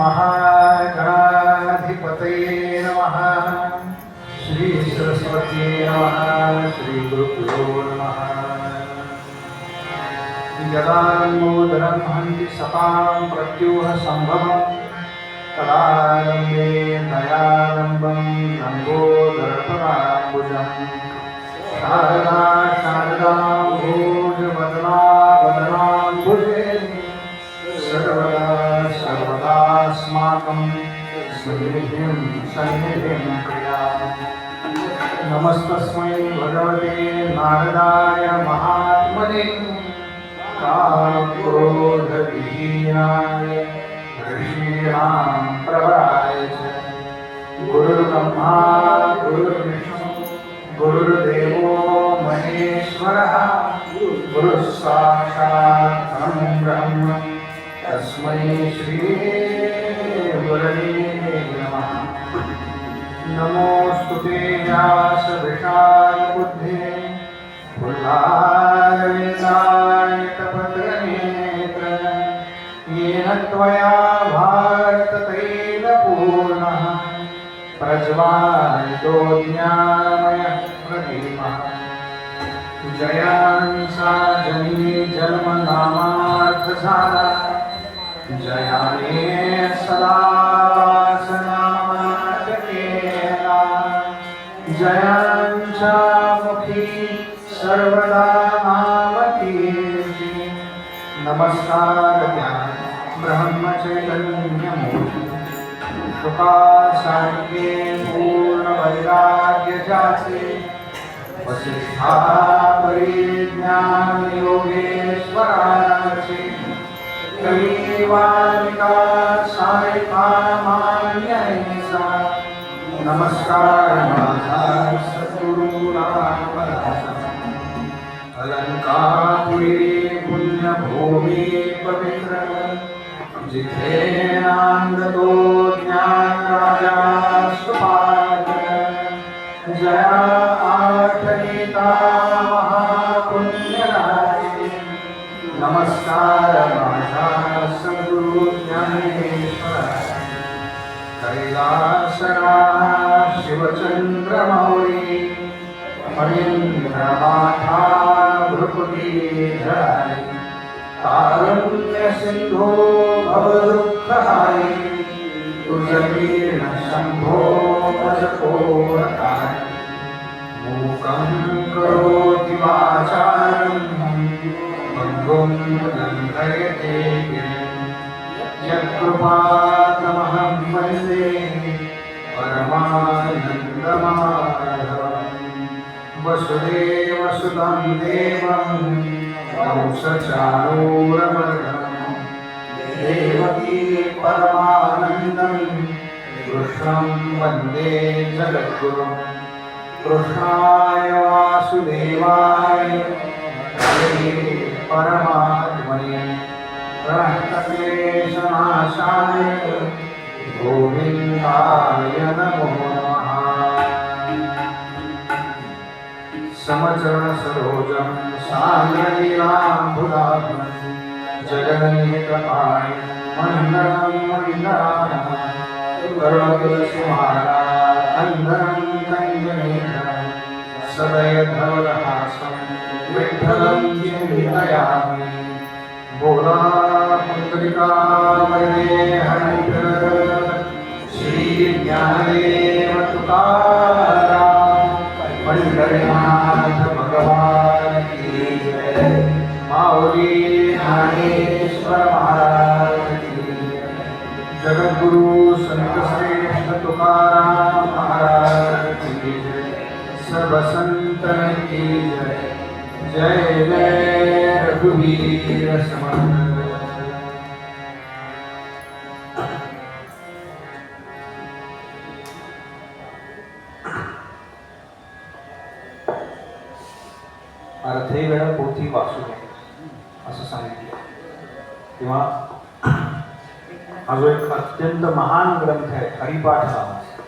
महागणाधिपतये नमः। श्री सरस्वती नमः। श्री गुरुभ्यो नमः। यदानमोदरं हन्ति सतां प्रत्यूह सम्भवं तदारम्भे दयालम्बं लम्बोदरपदाम्बुजं शारदा शारदाम्भोजवदना वदनाम्बुजे सर्वदा सर्वदास्माकं सन्निधिं क्रियामि। नमस्तस्मै भगवते नारदाय महात्मने कामक्रोधविहीनाय ऋषीणां प्रवराय च। गुरुर्ब्रह्मा गुरुर्विष्णु गुरुर्देवो महेश्वरः गुरुः साक्षात् परं ब्रह्म तस्मै श्री गुरवे नमः। नमोऽस्तुते व्यासविशालबुद्धे फुल्लारविन्दायतपत्रनेत्र येन त्वया भारततैलपूर्णः प्रज्वालितो ज्ञानमयः प्रदीपः। जयांसा जनी जन्मनामार्थसारा जयाने सदा वासनामकेला जयांचा मुखी सर्वदा नामकीर्ति। नमस्कार ज्ञान ब्रह्मचैतन्यमूर्ति शुकासारिके पूर्ण वैराग्य जाचे वसिष्ठा परिज्ञान योगेश्वराचे कलिवालिका सारिका मान्यैसा। नमस्कार माझा सद्गुरु रामदासा अलंकापुरी पुण्यभूमी पवित्र जिथे नांदतो ज्ञान राजा सुपात्र। जया आठनीता महापुण्यराजे नमस्कार माझा सद्गुरु ज्ञानेश्वर कैलासराज शिवचंद्रमौली मणीन्द्रमाथा भ्रुकुटीधराय कारुण्य सिंधो भवदुःखहारी तुझवीर्ण शंभो भजकोरकाय। मूकं करोति वाचालं भङ्गुं लङ्घयते गिरिं यत्कृपातमहं वन्दे परमानन्दमाधवम्। वसुदेवसुतं देवं कंसचाणूरमर्दनं देवकी परमानन्दं कृष्णं वन्दे जगद्गुरुम्। कृष्णाय वासुदेवाय हरे परमात्मने प्रणतक्लेशनाशाय गोविन्दाय नमो नमः। समचरणसरोजं सान्द्रलीलाम्बुदाभं जगन्निकपाणि मण्डलं मण्डलानः करुणतुलसीमालाधरं कञ्जनेत्रं सदयधवलहासं विठ्ठलं चिन्तयामि। बोला पुण्डरीका वरदे हरिहर श्री ज्ञानदेव तुकाराम पंढरीनाथ भगवान की जय। माऊली ज्ञानेश्वर महाराज की जय। जगद्गुरु संत श्रेष्ठ तुकाराम महाराज की जय। सर्व संतन की जय। जय जय रघुवीर समर्थ। अर्धे वेळ पोथी वाचू नये असं सांगितलं तेव्हा हा जो एक अत्यंत महान ग्रंथ आहे हरिपाठ नावाचा,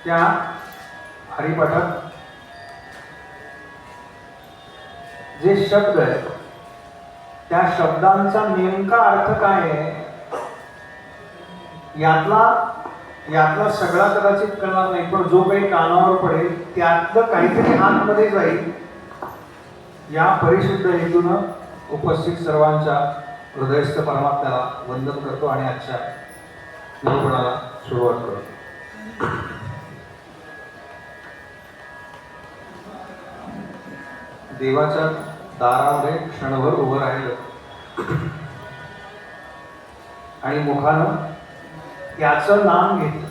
त्या हरिपाठात जे शब्द आहेत त्या शब्दांचा नेमका अर्थ काय आहे यातला सगळा कदाचित कळणार नाही, पण जो काही कानावर पडेल त्यातलं काहीतरी आतमध्ये जाईल या परिशुद्ध हेतून उपस्थित सर्वांच्या हृदयस्थ परमात्म्याला वंदन करतो आणि आजच्या निरूपणाला सुरुवात करतो. देवाच्या दारामध्ये क्षणभर उभं राहिलं आणि मुखानं त्याचं नाम घेतलं.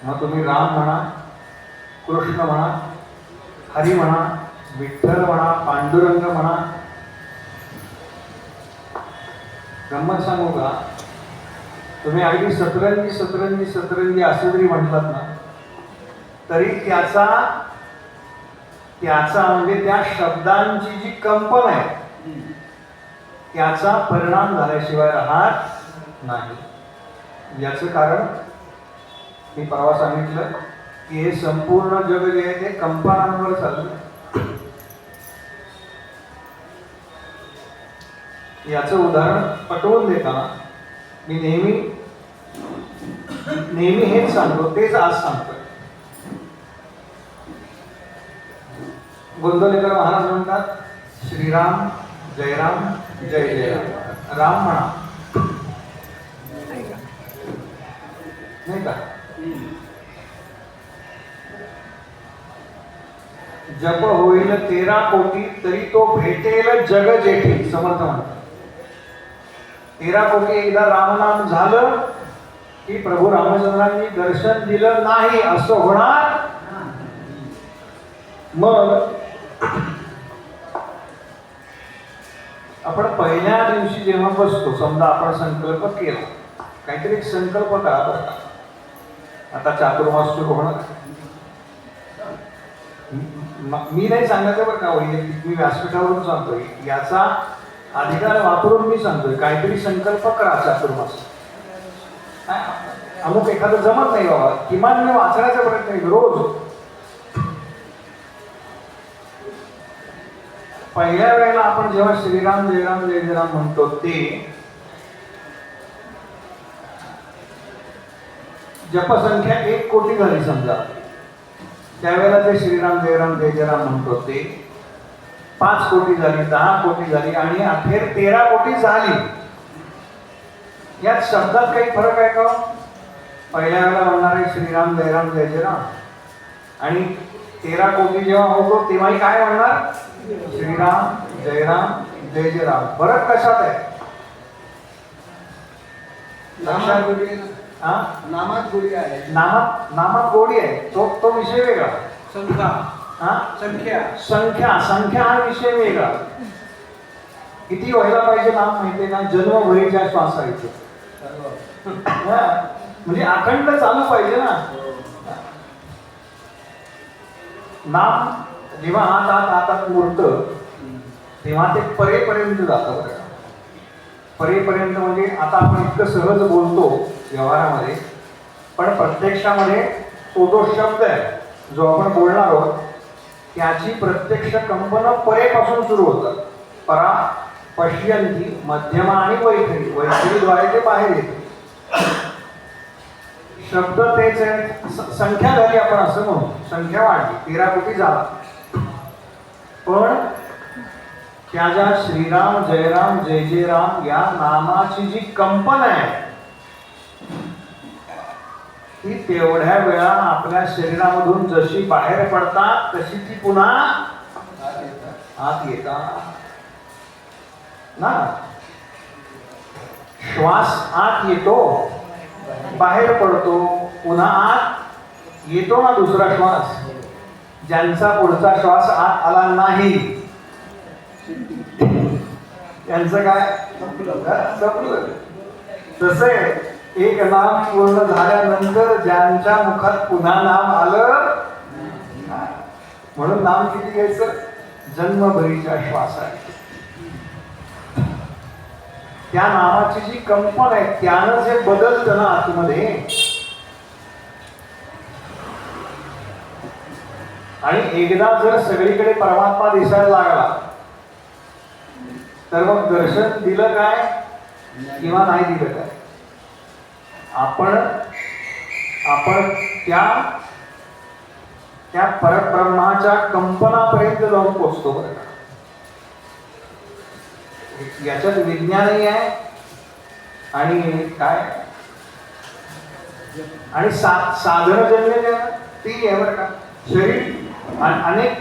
मग तुम्ही राम म्हणा, कृष्ण म्हणा, हरी म्हणा, विठ्ठल म्हणा, पांडुरंग म्हणा. गंमत सांगू का, तुम्ही अगदी सतरंजी सतरंजी सतरंजी असं जरी म्हटलात ना तरी त्याचा म्हणजे त्या शब्दांची जी कंपन आहे त्याचा परिणाम झाल्याशिवाय राहत नाही. याचं कारण मी परवा सांगितलं की हे संपूर्ण जग जे आहे ते कंपनांवर चाललं. याचं उदाहरण पटवून देताना मी नेहमी हेच सांगतो, तेच आज सांगतो. गोंदवलेकर महाराज म्हणतात, श्रीराम जयराम जय जयराम. राम म्हणा, नाही का? जप होईल 13 कोटी तरी तो भेटेल जग जेठी. समर्थ म्हणतात 13 कोटी एकदा रामनाम झालं की प्रभू रामचंद्रांनी दर्शन दिलं नाही असं होणार. मग आपण पहिल्या दिवशी जेव्हा बसतो, समजा आपण संकल्प केला, काहीतरी एक संकल्प करा बरं का. आता चातुर्मास सुरू होणार, मी नाही सांगायचं बरं का वैयक्तिक, मी व्यासपीठावरून सांगतोय, याचा अधिकार वापरून मी सांगतोय, काहीतरी संकल्प करा चातुर्मास. अमुक एखादं जमत नाही बाबा, किमान मी वाचण्याचा प्रयत्न केला रोज. पहिल्या वेळेला आपण जेव्हा श्रीराम जयराम जय जयराम म्हणतो ते जपसंख्या 1 कोटी झाली समजा, त्यावेळेला ते श्रीराम जयराम जय जयराम म्हणतो ते 5 कोटी झाली, 10 कोटी झाली आणि अखेर 13 कोटी झाली. यात शब्दात काही फरक आहे का? पहिल्या वेळेला म्हणणारे श्रीराम जयराम जय जयराम आणि 13 कोटी जेव्हा होतो तेव्हाही काय म्हणणार? श्रीराम जयराम जय जयराम. फरक कशात आहे? नामात गोडी आहे. नामात गोडी आहे, तो विषय वेगळा. संख्या हा विषय वेगळा. किती व्हायला पाहिजे नाम माहितीये का? जन्मभरीच्या श्वासायचं, म्हणजे अखंड चालू पाहिजे ना. नाम जेव्हा हातात मुरतं तेव्हा ते परेपर्यंत जातं. बरं, परेपर्यंत म्हणजे आता आपण इतकं सहज बोलतो व्यवहारामध्ये, पण प्रत्यक्षामध्ये तो जो शब्द आहे जो आपण बोलणार आहोत त्याची प्रत्यक्ष कंपन परेपासून सुरू होतात. परा, पश्यंती, मध्यमा आणि वैखरी. वैखरीद्वारे ते बाहेर येते. शब्द तेच आहे. संख्या झाली, आपण असं म्हणू, संख्या वाढली, 13 कोटी झाला. पण त्या ज्या श्रीराम जयराम जय जयराम या नामाची जी कंपन आहे ती तेवढ्या वेळा आपल्या शरीरामधून जशी बाहेर पडतात तशी ती पुन्हा आत येतात ना. श्वास आत येतो, बाहेर पडतो, पुन्हा आत येतो ना दुसरा श्वास. ज्यांचा पुढचा श्वास आत आला नाही त्यांचं काय? संपलं. तसे एक नाम पूर्ण झाल्यानंतर ज्यांच्या मुखात पुन्हा नाम आलं, म्हणून नाम किती घ्यायचं? जन्मभरीच्या श्वास आहे. त्या नामाची जी कंपन आहे त्यानं जे बदलतं ना आतमध्ये, आणि एकदा जर सगळीकडे परमात्मा दिसायला लागला तर मग दर्शन दिलं काय किंवा नाही दिलं काय, आपण आपण त्या त्या परब्रह्माच्या कंपनापर्यंत जाऊन पोचतो बरं का. याच्यात विज्ञानही आहे आणि काय आणि साधनजन्य ती आहे बरं का. शरीर अनेक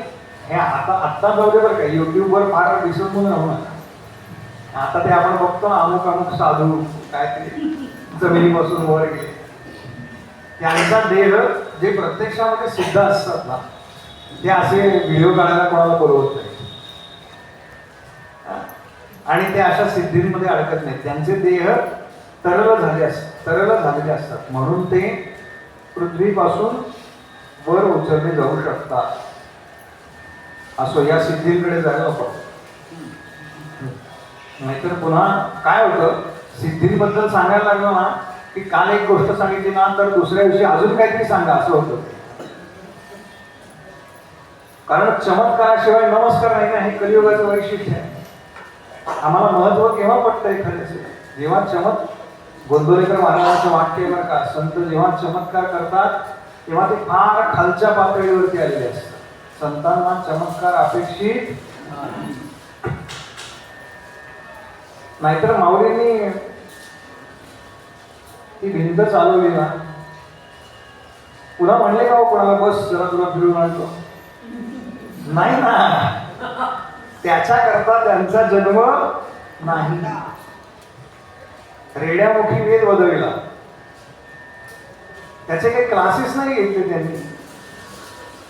हे आत्ता जाऊ दे बरं का, युट्यूबवर फार दिसून राहू नका. आता ते आपण बघतो ना, अमुक साधू काय ते जमिनीपासून वर गेले, त्यांचा देह जे प्रत्यक्षामध्ये सिद्ध असतात ना, ते असे व्हिडिओ काढायला कोणाला बोलवत नाही आणि ते अशा सिद्धींमध्ये अडकत नाहीत. त्यांचे देह तरल झालेले असतात, म्हणून ते पृथ्वीपासून वर उचलले जाऊ शकतात. असो, या सिद्धींकडे जायला नको. नाहीतर पुन्हा काय होतं, सिद्धींबद्दल सांगायला लागलो ना की काल एक गोष्ट सांगितली ना, तर दुसऱ्या दिवशी अजून काहीतरी सांगा असं होतं. कारण चमत्काराशिवाय नमस्कार नाही ना, हे कलियुगाचं वैशिष्ट्य आहे. आम्हाला महत्व केव्हा पटतंय खरंच, जेव्हा गोंदवलेकर महाराजांचं वाक्य आहे बरं का, संत जेव्हा चमत्कार करतात तेव्हा ते फार खालच्या पातळीवरती आलेले असतात. संतांना चमत्कार अपेक्षित नाहीतर माऊलींनी ती भिंत चालवली ना, पुन्हा म्हणले का कोणाला बस जरा तुला फिरून आणतो, नाही ना, त्याच्याकरता त्यांचा जन्म नाही. रेड्यामुखी वेद बदलला, त्याचे काही क्लासेस नाही घेतले त्यांनी,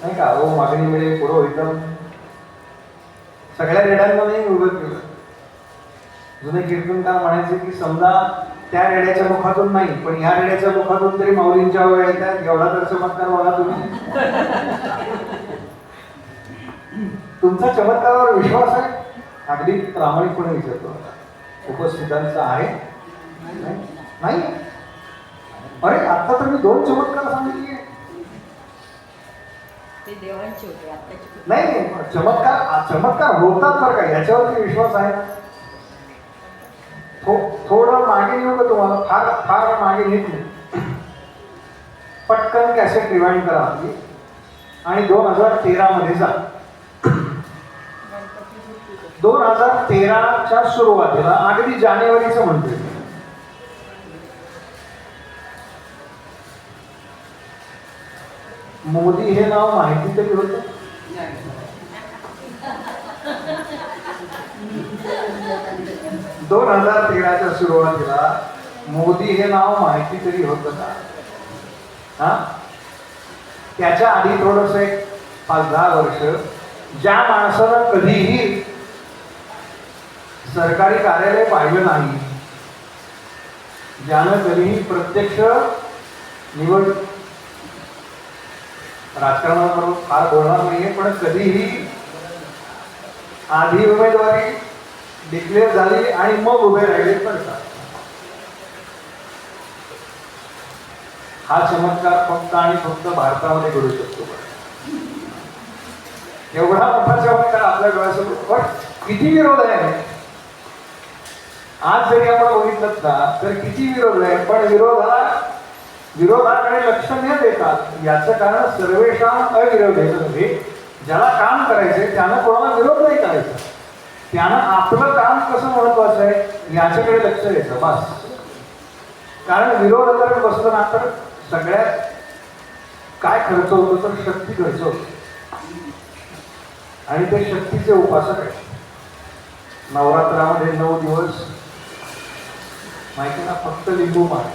नाही का. ओ मागणी मिळे पुरोहितम सगळ्या रेड्यांमध्ये उभं केलं. जुने कीर्तनकार म्हणायचे की समजा त्या रेड्याच्या मुखातून नाही, पण ह्या रेड्याच्या मुखातून तरी माऊलींच्या वेळ येतात, एवढा तर चमत्कार बघा तुम्ही. तुमचा चमत्कारावर विश्वास आहे? अगदी प्रामाणिकपणे विचारतो, उपस्थितांचा आहे नाही? अरे आता तर मी 2 चमत्कार सांगितले नाही. चमत्कार होतात बरं का, याच्यावरती विश्वास आहे. थोडं मागे येऊ का तुम्हाला, फार फार मागे घेत नाही, पटकन कॅसेट रिवाइंड करा आणि 2013 मध्ये जा. 2013च्या सुरुवातीला, अगदी जानेवारीचं म्हणतोय, मोदी हे नाव माहिती तरी होतं? 2013च्या सुरुवातीला मोदी हे नाव माहिती तरी होतं का? हा, त्याच्या आधी थोडस एक 5-10 वर्ष ज्या माणसानं कधीही सरकारी कार्यालय पाहिलं नाही, ज्यानं कधीही प्रत्यक्ष निवड, राजकारणाबरोबर फार बोलणार नाहीये, पण कधीही आधी उमेदवारी डिक्लेअर झाली आणि मग उभे राहिले पडतात. हा चमत्कार फक्त आणि फक्त भारतामध्ये घडू शकतो. एवढा मोठा चमत्कार आपल्या डोळ्यासमोर, पण किती विरोध आहे. आज जरी आपण बघितलं ना तर किती विरोध आहे, पण विरोधाकडे लक्ष न देतात. याचं कारण सर्वेषां अविरोधे. ज्याला काम करायचंय त्यानं कोणाला विरोध नाही करायचा, त्यानं आपलं काम कसं महत्वाचं आहे याच्याकडे लक्ष द्यायचं बस. कारण विरोध जर बसलं ना तर सगळ्यात काय खर्च होतो, तर शक्ती खर्च होतो. आणि ते शक्तीचे उपासक आहे. नवरात्रामध्ये 9 दिवस माहिती ना, फक्त लिंबू पाणी,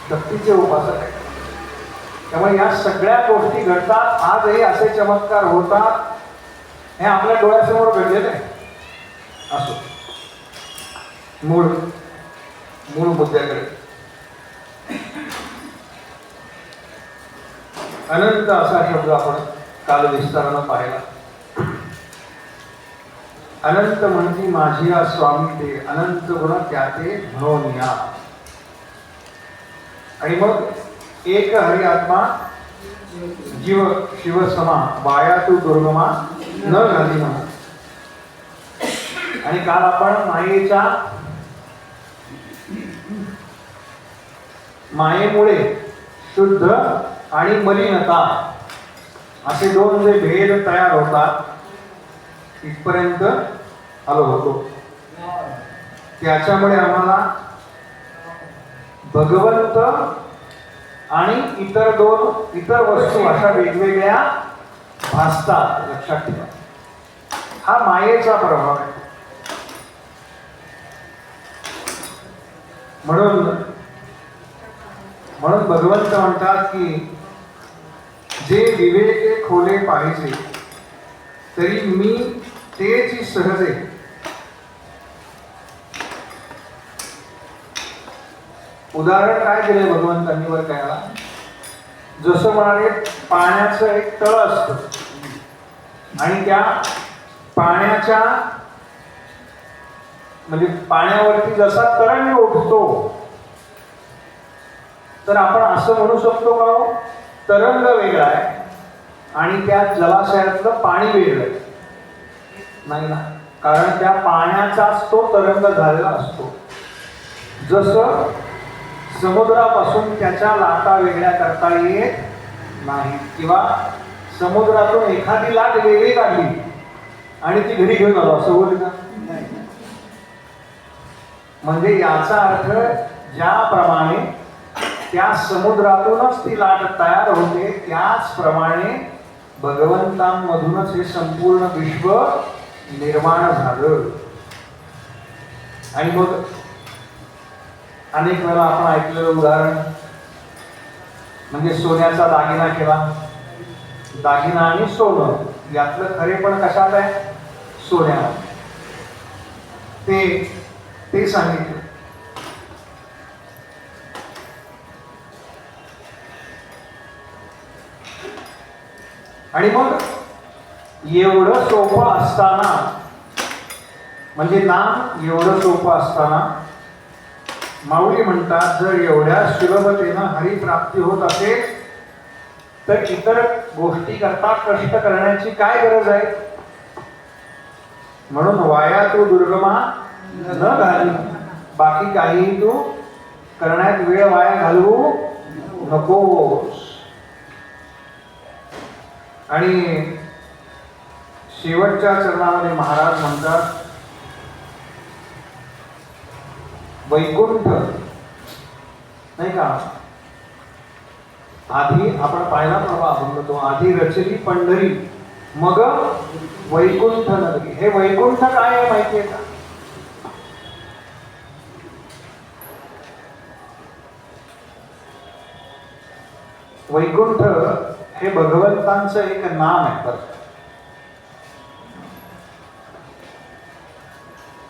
शक्तीचे उपासक आहे. त्यामुळे या सगळ्या गोष्टी घडतात. आजही असे चमत्कार होतात, हे आपल्या डोळ्यासमोर घडलेलं आहे. असो, मूळ मुद्द्याकडे. अनंत असा शब्द आपण काल विस्तारानं पाहिला. अनंत म्हणती माझिया स्वामी ते, अनंत गुण त्याते म्हणून या. आणि मग एक हरी आत्मा जीव शिव समा, बाया तू दुर्गमा न झाली म्हणा. आणि काल आपण मायेमुळे शुद्ध आणि मलिनता असे दोन जे भेद तयार होतात इथपर्यंत आलो होतो. त्याच्यामुळे आम्हाला भगवंत आणि इतर वस्तू अशा वेगवेगळ्या भासतात. लक्षात ठेवा, हा मायेचा प्रभाव आहे. म्हणून भगवंत म्हणतात की जे विवेके खोले पाहिजे तरी मी तेची सहजे. उदाहरण काय दिले भगवंतांनी वर काय, जसं म्हणाले पाण्याचं एक तळ असतं आणि त्या पाण्याच्या म्हणजे पाण्यावरती जसा तरंग उठतो तर आपण असं म्हणू शकतो का तरंग वेगळा आहे आणि त्या जलाशयातलं पाणी वेगळं आहे? नाही ना, कारण त्या पाण्याचाच तो तरंग झालेला असतो. जसं समुद्रापासून त्याच्या लाटा वेगळ्या करता येत नाही किंवा समुद्रातून एखादी लाट वेगळी काढली आणि ती घरी घेऊन आलो असं बोल का? म्हणजे याचा अर्थ ज्याप्रमाणे त्या समुद्रातूनच ती लाट तयार होते त्याचप्रमाणे भगवंतांमधूनच हे संपूर्ण विश्व निर्माण झालं. आणि मग अनेक वेळा आपण ऐकलेलं उदाहरण म्हणजे सोन्याचा दागिना केला. दागिना आणि सोनं यातलं खरे पण कशात आहे? सोन्यात. ते सांगितलं. आणि मग एवढं सोपं असताना म्हणजे नाम एवढं सोपं असताना माऊली म्हणतात जर एवढ्या सुलभतेनं हरिप्राप्ती होत असेल तर इतर गोष्टी करता कष्ट करण्याची काय गरज आहे? म्हणून वाया तू दुर्गमा न घाली, बाकी काही तू करण्यात वेळ वाया घालवू नकोस. आणि शेवटच्या चरणामध्ये महाराज म्हणतात वैकुंठ नाही का, आधी आपण पाहिला प्रभा म्हणतो आधी रचली पंढरी मग वैकुंठ नगरी. हे वैकुंठ काय आहे माहिती आहे का? वैकुंठ हे भगवंतांचं एक नाम आहे.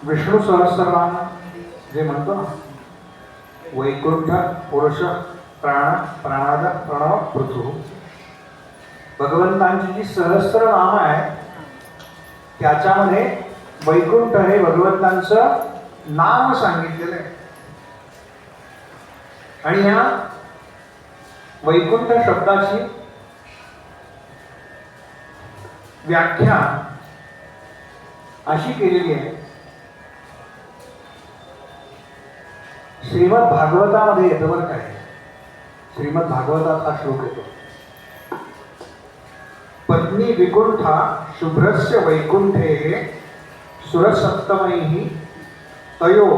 विष्णू सहस्रनाम जे म्हणतो ना वैकुंठ पुरुष प्राण प्राणाद प्रणव पृथु, भगवंतांची जी सहस्र नाम आहे त्याच्यामध्ये वैकुंठ हे भगवंतांचं नाम सांगितलेलं आहे. आणि ह्या वैकुंठ शब्दाची व्याख्या अशी केलेली आहे, श्रीमद भागवतामध्ये येतं बरं काय. श्रीमद भागवतात हा श्लोक येतो, पत्नी विकुंठा शुभ्रस्य वैकुंठे सुरसप्तमैः तयो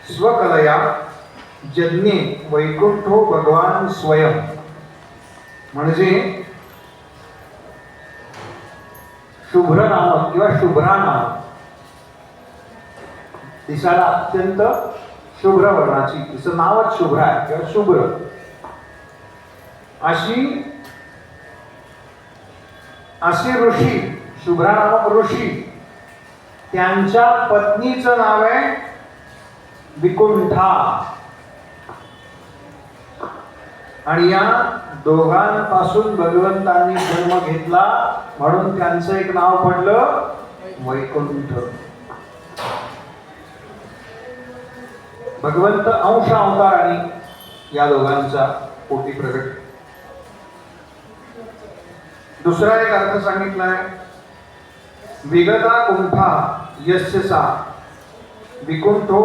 स्वकलया जज्ञे वैकुंठो भगवान स्वयं. म्हणजे शुभ्र नाम किंवा शुभ्रा नाम, दिसायला अत्यंत शुभ्र वर्णाची, तिचं नावच शुभ्र आहे किंवा शुभ्र असे ऋषी, शुभ्रा नामक ऋषी, त्यांच्या पत्नीचं नाव आहे विकुंठा. आणि या दोघांपासून भगवंतांनी जन्म घेतला म्हणून त्यांचं एक नाव पडलं वैकुंठ. भगवंत अंश अवताराने या दोघांचा पोटी प्रगट. दुसरा एक अर्थ सांगितलाय विगता कुंठा यस्य सा विकुंठो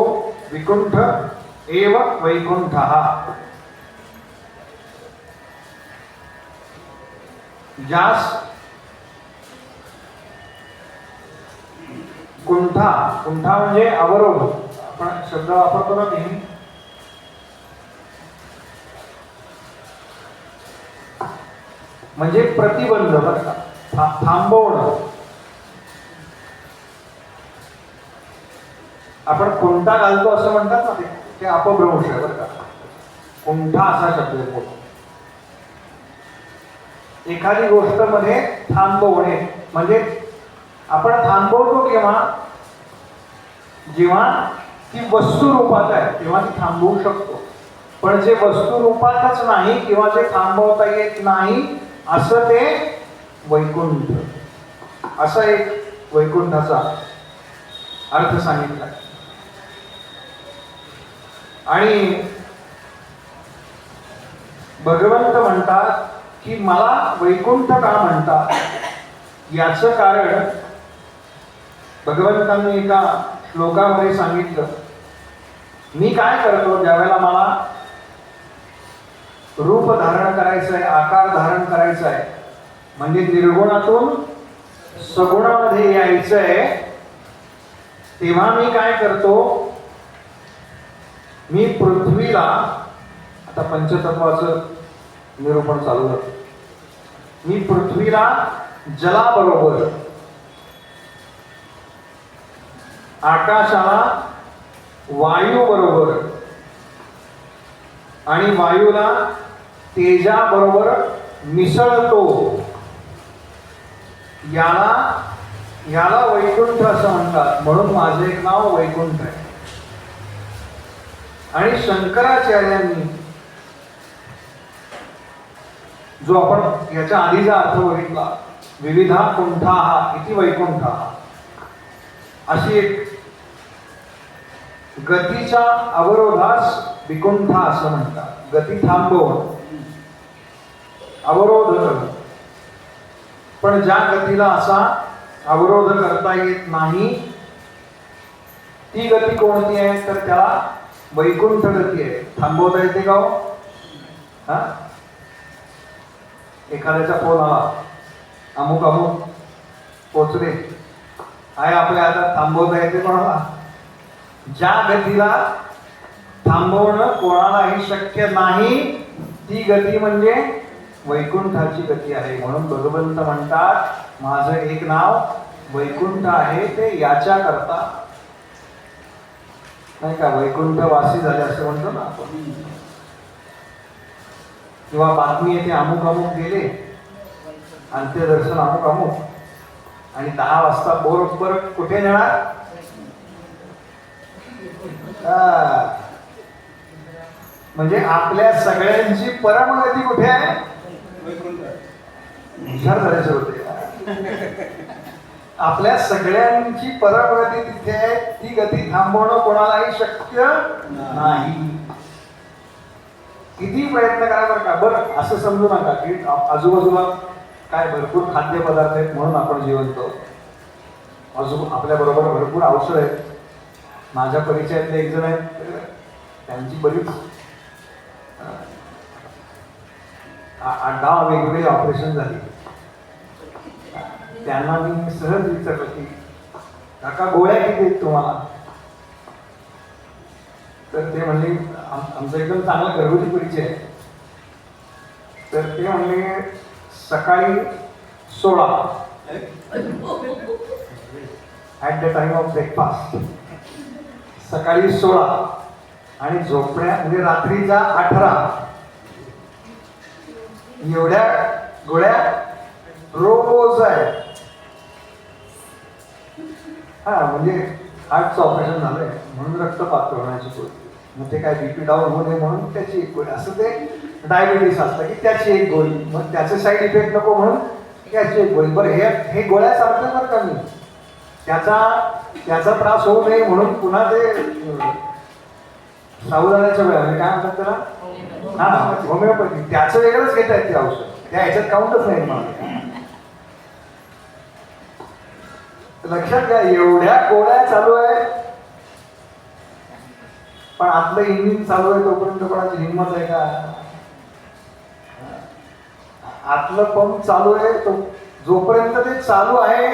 विकुंठ एव वैकुंठः. ज्यास कुंठा, कुंठा म्हणजे अवरोध, आपण शब्द वापरतो ना नेहमी. म्हणजे प्रतिबंध, बरं का, थांबवणं. आपण कुंठा घालतो असं म्हणतात ना, ते अपभ्रंश आहे बरं का. कुंठा असा शब्द आहे. एखादी गोष्ट मध्ये थांबवणे म्हणजे आपण थांबवतो केव्हा, जेव्हा ती वस्तू रूपात आहे तेव्हा ती थांबवू शकतो. पण जे वस्तू रूपातच नाही किंवा जे थांबवता येत नाही असं ते वैकुंठ, असा एक वैकुंठाचा अर्थ सांगितला. आणि भगवंत म्हणतात की मला वैकुंठ का म्हणतात, याचं कारण भगवंतांनी एका श्लोकामध्ये सांगितलं. मी काय करतो ज्यावेळेला मला रूप धारण करायचं आहे, आकार धारण करायचा आहे, म्हणजे निर्गुणातून सगुणामध्ये यायचं आहे, तेव्हा मी काय करतो, मी पृथ्वीला, आता पंचतत्वाचं निरूपण चालू होतं, मी पृथ्वीला जलाबरोबर, आकाशाला वायू बरोबर आणि वायूला तेजाबरोबर मिसळतो. याला वैकुंठ असं म्हणतात. म्हणून माझे एक नाव वैकुंठ आहे. आणि शंकराचार्यांनी जो आपण याच्या आधीचा अर्थ बघितला, विविधा कुंठाः इति वैकुंठः, अशी एक गतीच्या अवरोधास विकुंठा असं म्हणतात. गती थांबवणं, अवरोध करणं. पण ज्या गतीला असा अवरोध करता येत नाही ती गती कोणती आहे, तर त्याला वैकुंठ गती आहे. थांबवता येते का हो? हा, एखाद्याचा फोन आला, अमुक अमुक पोचले आहे आपल्या हातात, थांबवता येते कोणाला? ज्या गतीला थांबवणं कोणालाही शक्य नाही ती गती म्हणजे वैकुंठाची गती आहे. म्हणून भगवंत म्हणतात माझं एक नाव वैकुंठ आहे, ते याच्या करता नाही का, वैकुंठवासी झाले असं म्हणतो ना आपण. किंवा बातमी येते अमुक अमुक गेले, अंत्यदर्शन अमुक अमुक, आणि 10 वाजता बरोबर कुठे नेणार? म्हणजे आपल्या सगळ्यांची परमगती कुठे आहे? विचार करायचे होते. आपल्या सगळ्यांची परमगती तिथे आहे. ती गती थांबवणं कोणालाही शक्य नाही. किती प्रयत्न करा बरं का. बरं असं समजू नका की आजूबाजूला काय भरपूर खाद्यपदार्थ आहेत म्हणून आपण जिवंत. आपल्या बरोबर भरपूर औषध आहेत. माझ्या परिचयातले एक जण आहेत, त्यांची बरीच 8-10 वेगवेगळी ऑपरेशन झाली. त्यांना मी सहज विचारलं की काका गोळ्या किती आहेत तुम्हाला? तर ते म्हणले आमचा एकदम चांगला घरगुती परिचय आहे. तर ते म्हणले सकाळी 16 at the time of breakfast, सकाळी 16 आणि झोपण्या म्हणजे रात्रीचा 18, एवढ्या गोळ्या रोज आहे. हा म्हणजे हार्टचं ऑपरेशन झालंय म्हणून रक्त पातळ होण्याची गोळी, मग ते काय बीपी डाऊन होऊ नये म्हणून त्याची एक गोळी, असं ते डायबिटीस असतं की त्याची एक गोळी, मग त्याचे साईड इफेक्ट नको म्हणून त्याची एक गोळी. बरं हे गोळ्या सारखं बरं का मी, त्याचा त्रास होऊ नये म्हणून पुन्हा ते सावधानाच्या वेळा म्हणजे काय म्हणतात त्याला, हा होमिओपॅथी, त्याचं वेगळंच घेता येते औषध, त्या ह्याच्यात काउंटच नाही मला. लक्षात घ्या, एवढ्या गोळ्या चालू आहे, पण आतलं इंजिन चालू आहे तोपर्यंत कोणाची हिंमत आहे का? आतलं पंप चालू आहे तो, जोपर्यंत ते चालू आहे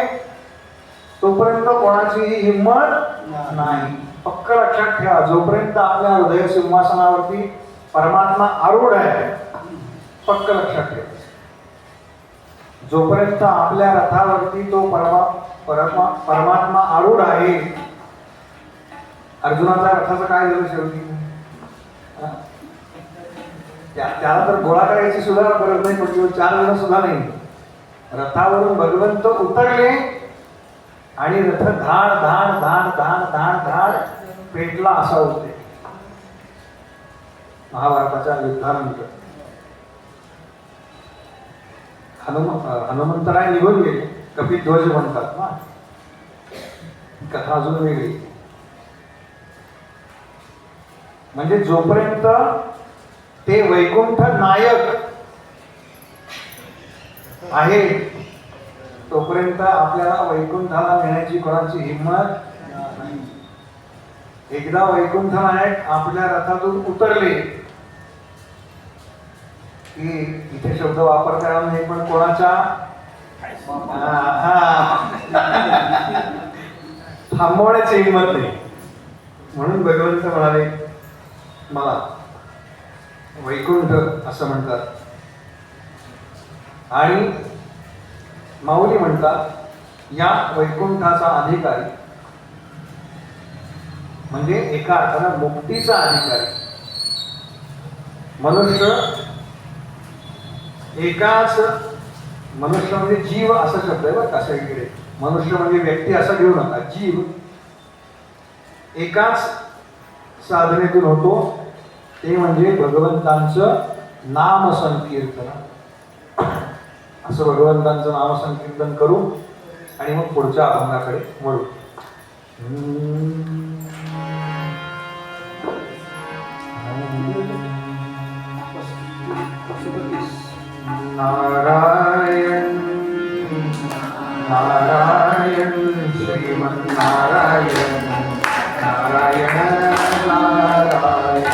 तोपर्यंत कोणाची हिंमत नाही. पक्क लक्षात ठेवा, जोपर्यंत आपल्या हृदय सिंहासनावरती परमात्मा आरूढ आहे, पक्क लक्षात ठेवा, जोपर्यंत आपल्या रथावरती तो परमात्मा आरूढ आहे. अर्जुनाच्या रथाचं काय झालं शेवटी? त्याला तर गोळा करायची सुद्धा गरज नाही पडली, 4 जण सुद्धा नाही. रथावरून भगवंत उतरले आणि रथ धाड धाड धाड धाड धाड धाड पेटला असा होते. महाभारताच्या युद्धानंतर हनुमंतराय निघून गेले, कपिध्वज म्हणतात ना, कथा अजून वेगळी. म्हणजे जोपर्यंत ते वैकुंठ नायक आहे तोपर्यंत आपल्याला वैकुंठाला नेण्याची कोणाची हिंमत नाही. एकदा वैकुंठ नायक आपल्या रथातून उतरले की इथे शब्द वापर करा नाही, पण कोणाच्या थांबवण्याची हिंमत नाही. म्हणून भगवंत म्हणाले, मला वैकुंठ असं म्हणतात. आणि माऊली म्हणतात, या वैकुंठाचा अधिकारी म्हणजे एका अर्थानं मुक्तीचा अधिकारी. मनुष्य एकाच, मनुष्य म्हणजे जीव असा शब्द आहे बरं का सगळीकडे. मनुष्य म्हणजे व्यक्ती असा घेऊ नका, जीव एकाच साधनेतून होतो, ते म्हणजे भगवंतांचं नाम संकीर्तन. असं भगवंतांचं नाम संकीर्तन करू आणि मग पुढच्या अभंगाकडे वळू. नारायण नारायण श्रीमन्नारायण नारायण नारायण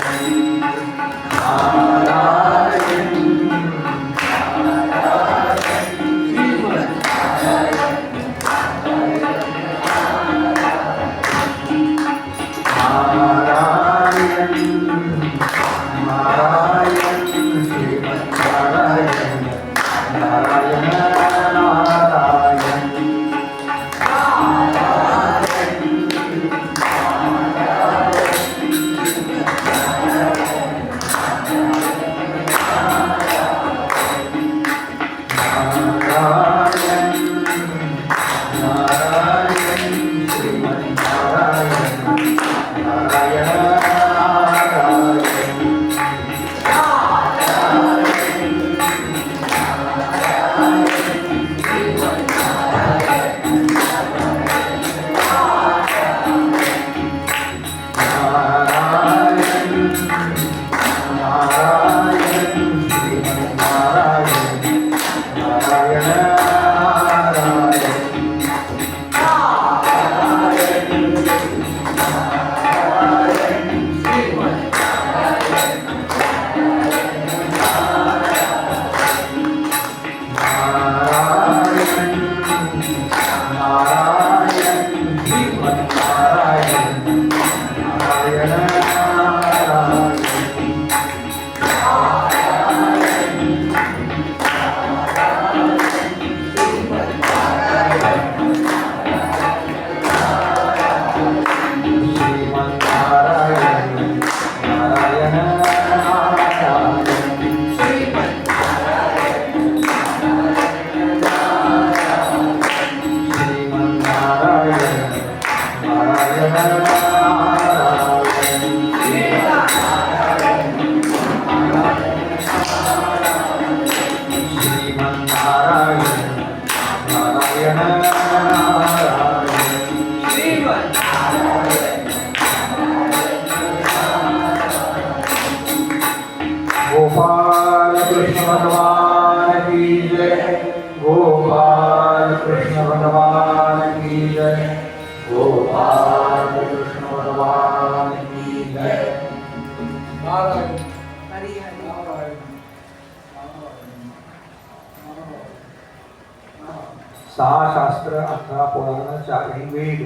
6 शास्त्र, 18 पुराण, 4 वेद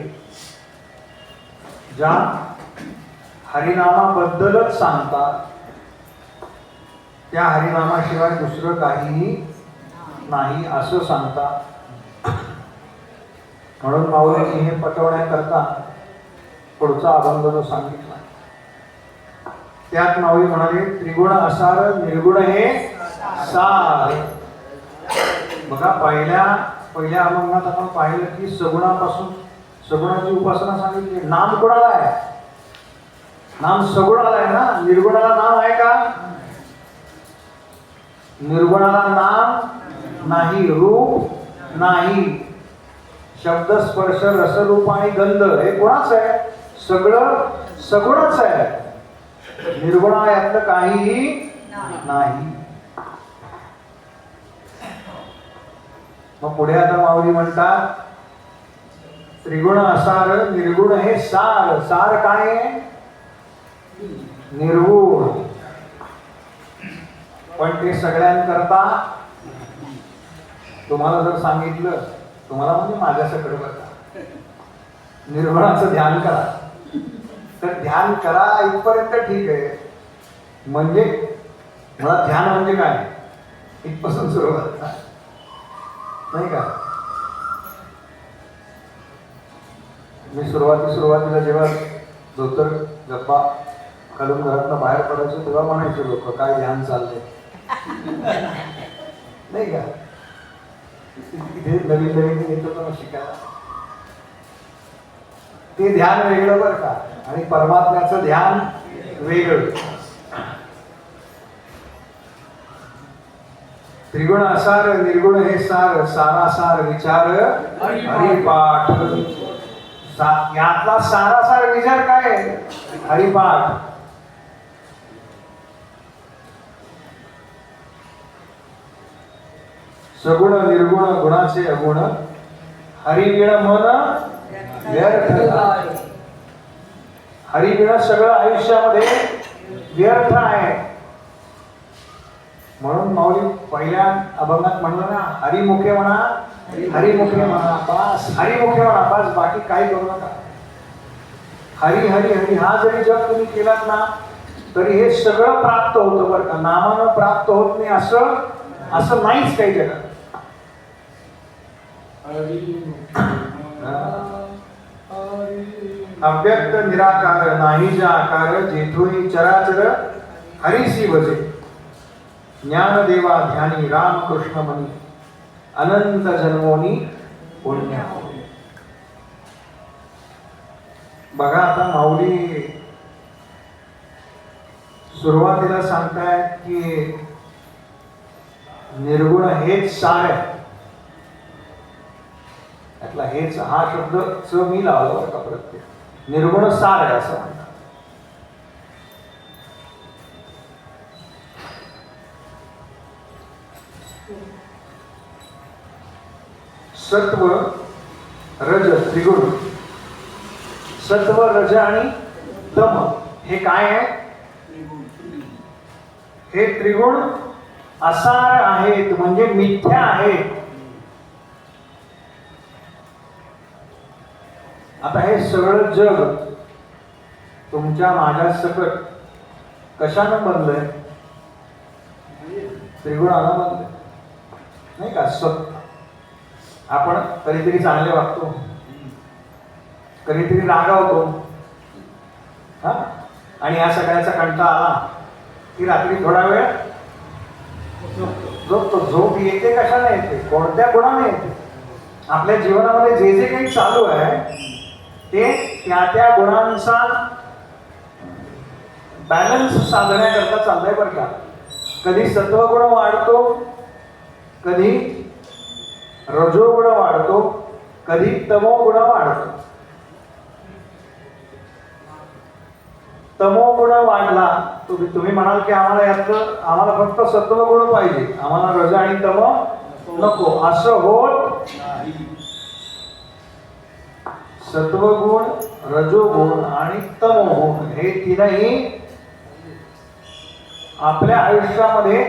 ज्या हरिनामाबद्दलच सांगतात, त्या हरिनामाशिवाय दुसरं काहीही नाही असं सांगतात. म्हणून माऊलींनी हे पटवण्याकरता पुढचा अभंग जो सांगितला त्यात माऊली म्हणाले, त्रिगुण असार निर्गुण हे सार. बघा पहिल्या अभंगात आपण पाहिलं की सगुणापासून सगुणाची उपासना सांगितली. नाम कोणाला आहे? नाम सगुणाला आहे ना. निर्गुणाला नाम आहे का? निर्गुणाला नाम नाही, रूप नाही, शब्द स्पर्श रस रूप आणि गंध हे कोणाच आहे? सगळं सगुणच आहे. निर्गुणा यातलं काहीही नाही. मग पुढे आता माऊली म्हणतात, त्रिगुण असार निर्गुण हे सार. सार काय आहे? निर्गुण. पण ते सगळ्यांकरता तुम्हाला जर सांगितलं, तुम्हाला म्हणजे माझ्या सकट बघा, निर्गुणाचं ध्यान करा, तर ध्यान करा इथपर्यंत ठीक आहे. म्हणजे मला ध्यान म्हणजे काय इथपासून सुरुवात नाही का. मी सुरुवातीला जेव्हा धोतर गप्पा घालून घरातनं बाहेर पडायचो तेव्हा म्हणायचे लोक, काय ध्यान चाललंय नाही का. इथे नवीन येतो तर शिकायला. ते ध्यान वेगळं बरं का, आणि परमात्म्याचं ध्यान वेगळं. त्रिगुण असार निर्गुण हे सार. सारासार विचार हरिपाठ. यातला सारासार विचार काय? हरिपाठ. सगुण निर्गुण गुणाचे अगुण, हरिविण मन व्यर्थ. हरिविण सगळं आयुष्यामध्ये व्यर्थ आहे. म्हणून माऊली पहिल्या अभंगात म्हणलं ना, हरिमुखे म्हणा, हरिमुखे म्हणा, बस हरिमुखे म्हणा, बस बाकी काही करू नका. हरी हरी हरी हा जरी जप तुम्ही केलात ना तरी हे सगळं प्राप्त होतं बरं का. नामानं प्राप्त होत नाही असं नाहीच काही जगात. अव्यक्त निराकार नाही आकार, जेथोई चराचर हरिसी भजे. ज्ञानदेवा ध्यानी रामकृष्ण मनी, अनंत जन्मोनी पुण्य. बघा आता माऊली सुरुवातीला सांगतायत की निर्गुण हेच सार आहे. त्यातला हेच हा शब्द मी लावला का प्रत्येक. निर्गुण सार आहे असं म्हणतात. सत्व रज त्रिगुण. सत्व रज आणि तम हे काय आहे? हे त्रिगुण असार आहेत, म्हणजे मिथ्या आहेत. आता हे सगळं जग तुमच्या माझ्या सकट कशानं बनलंय? त्रिगुणानं बनलंय नाही का. आपण कधीतरी चांगले वागतो, कधीतरी रागावतो, हा, आणि या सगळ्याचा कंटाळा आला की रात्री थोडा वेळ झोपतो. झोप येते कशाने येते? कोणत्या गुणाने येते? आपल्या जीवनामध्ये जे जे काही चालू आहे ते त्या गुणांचा बॅलन्स साधण्याकरता चाललंय बरं का. कधी सत्वगुण वाढतो, कधी रजोगुण वाढतो, कधी तमोगुण वाढतो. तमोगुण वाढला तुम्ही म्हणाल की आम्हाला फक्त सत्वगुण पाहिजे, आम्हाला रज आणि तम नको, असं होत नाही. सत्वगुण, रजोगुण आणि तमोगुण हे तीनही आपल्या आयुष्यामध्ये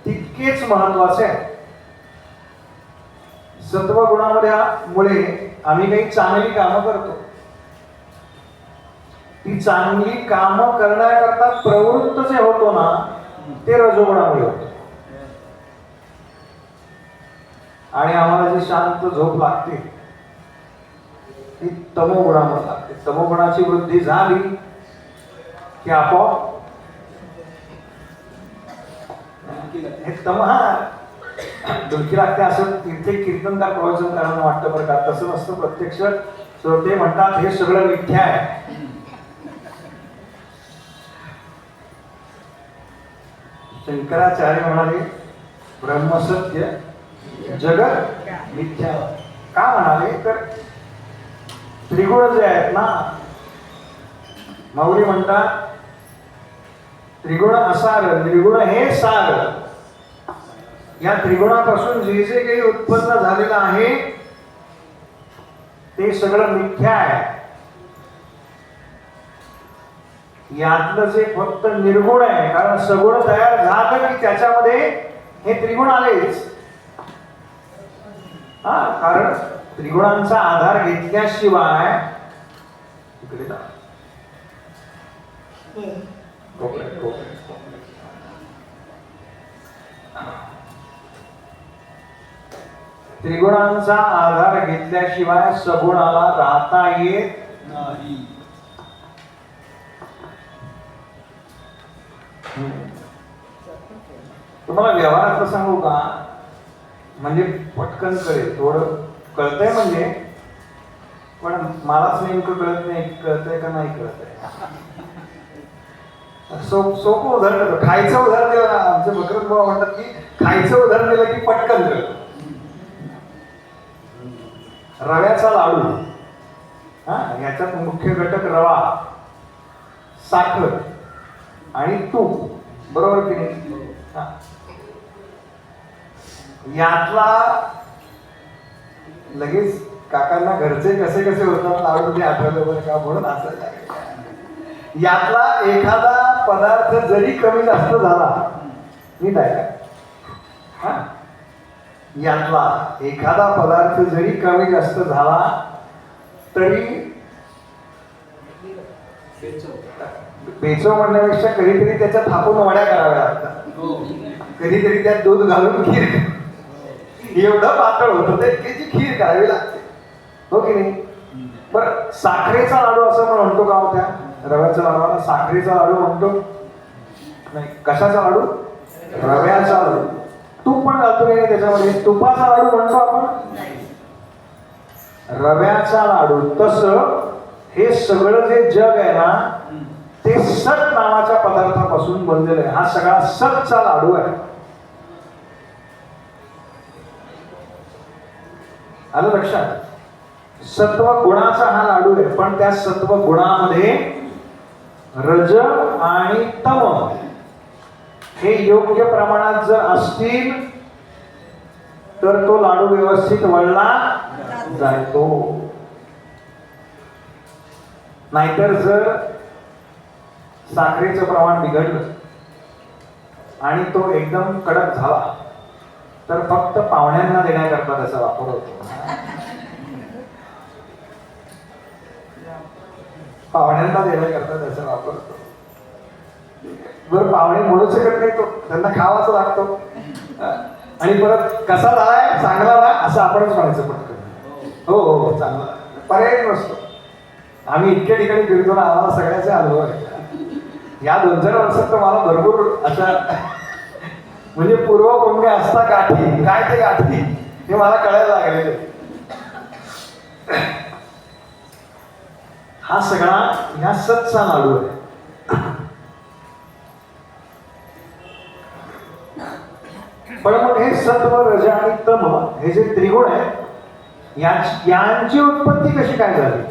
तितकेच महत्वाचे आहे. सत्वगुणामध्ये मुळे आम्ही काही चांगली कामं करतो. ती चांगली कामं करण्याकरता प्रवृत्त जे होतो ना ते रजोगुणामुळे होतो. आणि आम्हाला जी शांत झोप लागते ती तमोगुणामुळे लागते. तमोगुणाची वृद्धी झाली की आपोआप हे डुलकी लागते असं इथे कीर्तनकार प्रवचन करायला वाटतं बरं का. तसं नसतं. प्रत्यक्ष श्रोते म्हणतात हे सगळं मिथ्या आहे. शंकराचार्य म्हणाले ब्रह्मसत्य जगत मिथ्या. का म्हणाले तर त्रिगुण जे आहेत ना, माऊली म्हणतात त्रिगुण असार निर्गुण हे सार. या त्रिगुणापासून जे जे काही उत्पन्न झालेलं आहे ते सगळं मिथ्या आहे. यातलं जे फक्त निर्गुण आहे, कारण सगुण तयार झालं की त्याच्यामध्ये हे त्रिगुण आलेच. कारण त्रिगुणांचा आधार घेतल्याशिवाय इकडे जा. त्रिगुणांचा आधार घेतल्याशिवाय सगुणाला राहता येत नाही. तुम्हाला व्यवहारात सांगू का, म्हणजे पटकन कळेल. थोडं कळतंय म्हणजे, पण मलाच नेमकं कळत नाही कळतंय का नाही कळतंय. सोपं उदाहरण, खायचं उदाहरण दिलं. आमचे भकरत बाबा म्हणतात की खायचं उदाहरण दिलं की पटकन कळतं. रव्याचा लाडू, याच्यात मुख्य घटक रवा, साखर आणि तूप, बरोबर की नाही. यातला लगेच काकांना घरचे कसे कसे होतात लाडू ते आठवलं बरं का, म्हणून असं. यातला एखादा पदार्थ जरी कमी जास्त झाला, नीट आहे का, यातला एखादा पदार्थ जरी कमी जास्त झाला तरी बेचव म्हणण्यापेक्षा कधीतरी त्याच्या थापून वड्या कराव्या लागतात. कधीतरी त्यात दूध घालून खीर, एवढं पातळ होतं ते त्याची खीर करावी लागते, हो की नाही. बरं, साखरेचा लाडू असं पण म्हणतो का हो? त्या रव्याचा लाडूला साखरेचा लाडू म्हणतो नाही. कशाचा लाडू? रव्याचा लाडू. तूप पण घालतो की नाही त्याच्यामध्ये? तुपाचा लाडू म्हणतो आपण, रव्याचा लाडू. तसं हे सगळं जे जग आहे ना ते सत नावाच्या पदार्थापासून बनलेलं आहे. हा सगळा सतचा लाडू आहे. आलं लक्षात? सत्व गुणाचा हा लाडू आहे, पण त्या सत्व गुणामध्ये रज आणि तम हे योग्य प्रमाणात जर असतील तर तो लाडू व्यवस्थित वळला जातो. नाहीतर जर साखरेचं प्रमाण बिघडलं आणि तो एकदम कडक झाला तर फक्त पाहुण्यांना देण्याकरता त्याचा वापर होतो. पाहुण्यांना देण्याकरता त्याचा वापर होतो. बरं, पाहुणे म्हणू शकत नाही, तो त्यांना खावाच लागतो. आणि परत कसा झालाय, चांगला ना असं आपणच म्हणायचं पटकन. हो हो चांगला, पर्याय नसतो. आम्ही इतक्या ठिकाणी फिरतो ना, आम्हाला सगळ्याचे अनुभव आहे. या 2-4 वर्षात तर मला भरपूर अशा म्हणजे पूर्व कोंबडी असता गाठी, काय ते गाठी हे मला कळायला लागलेले. हा सगळा ह्या सतचा लाडू आहे. पण मग हे सत्व, रज आणि तम हे जे त्रिगुण आहेत यांची उत्पत्ती कशी काय झाली?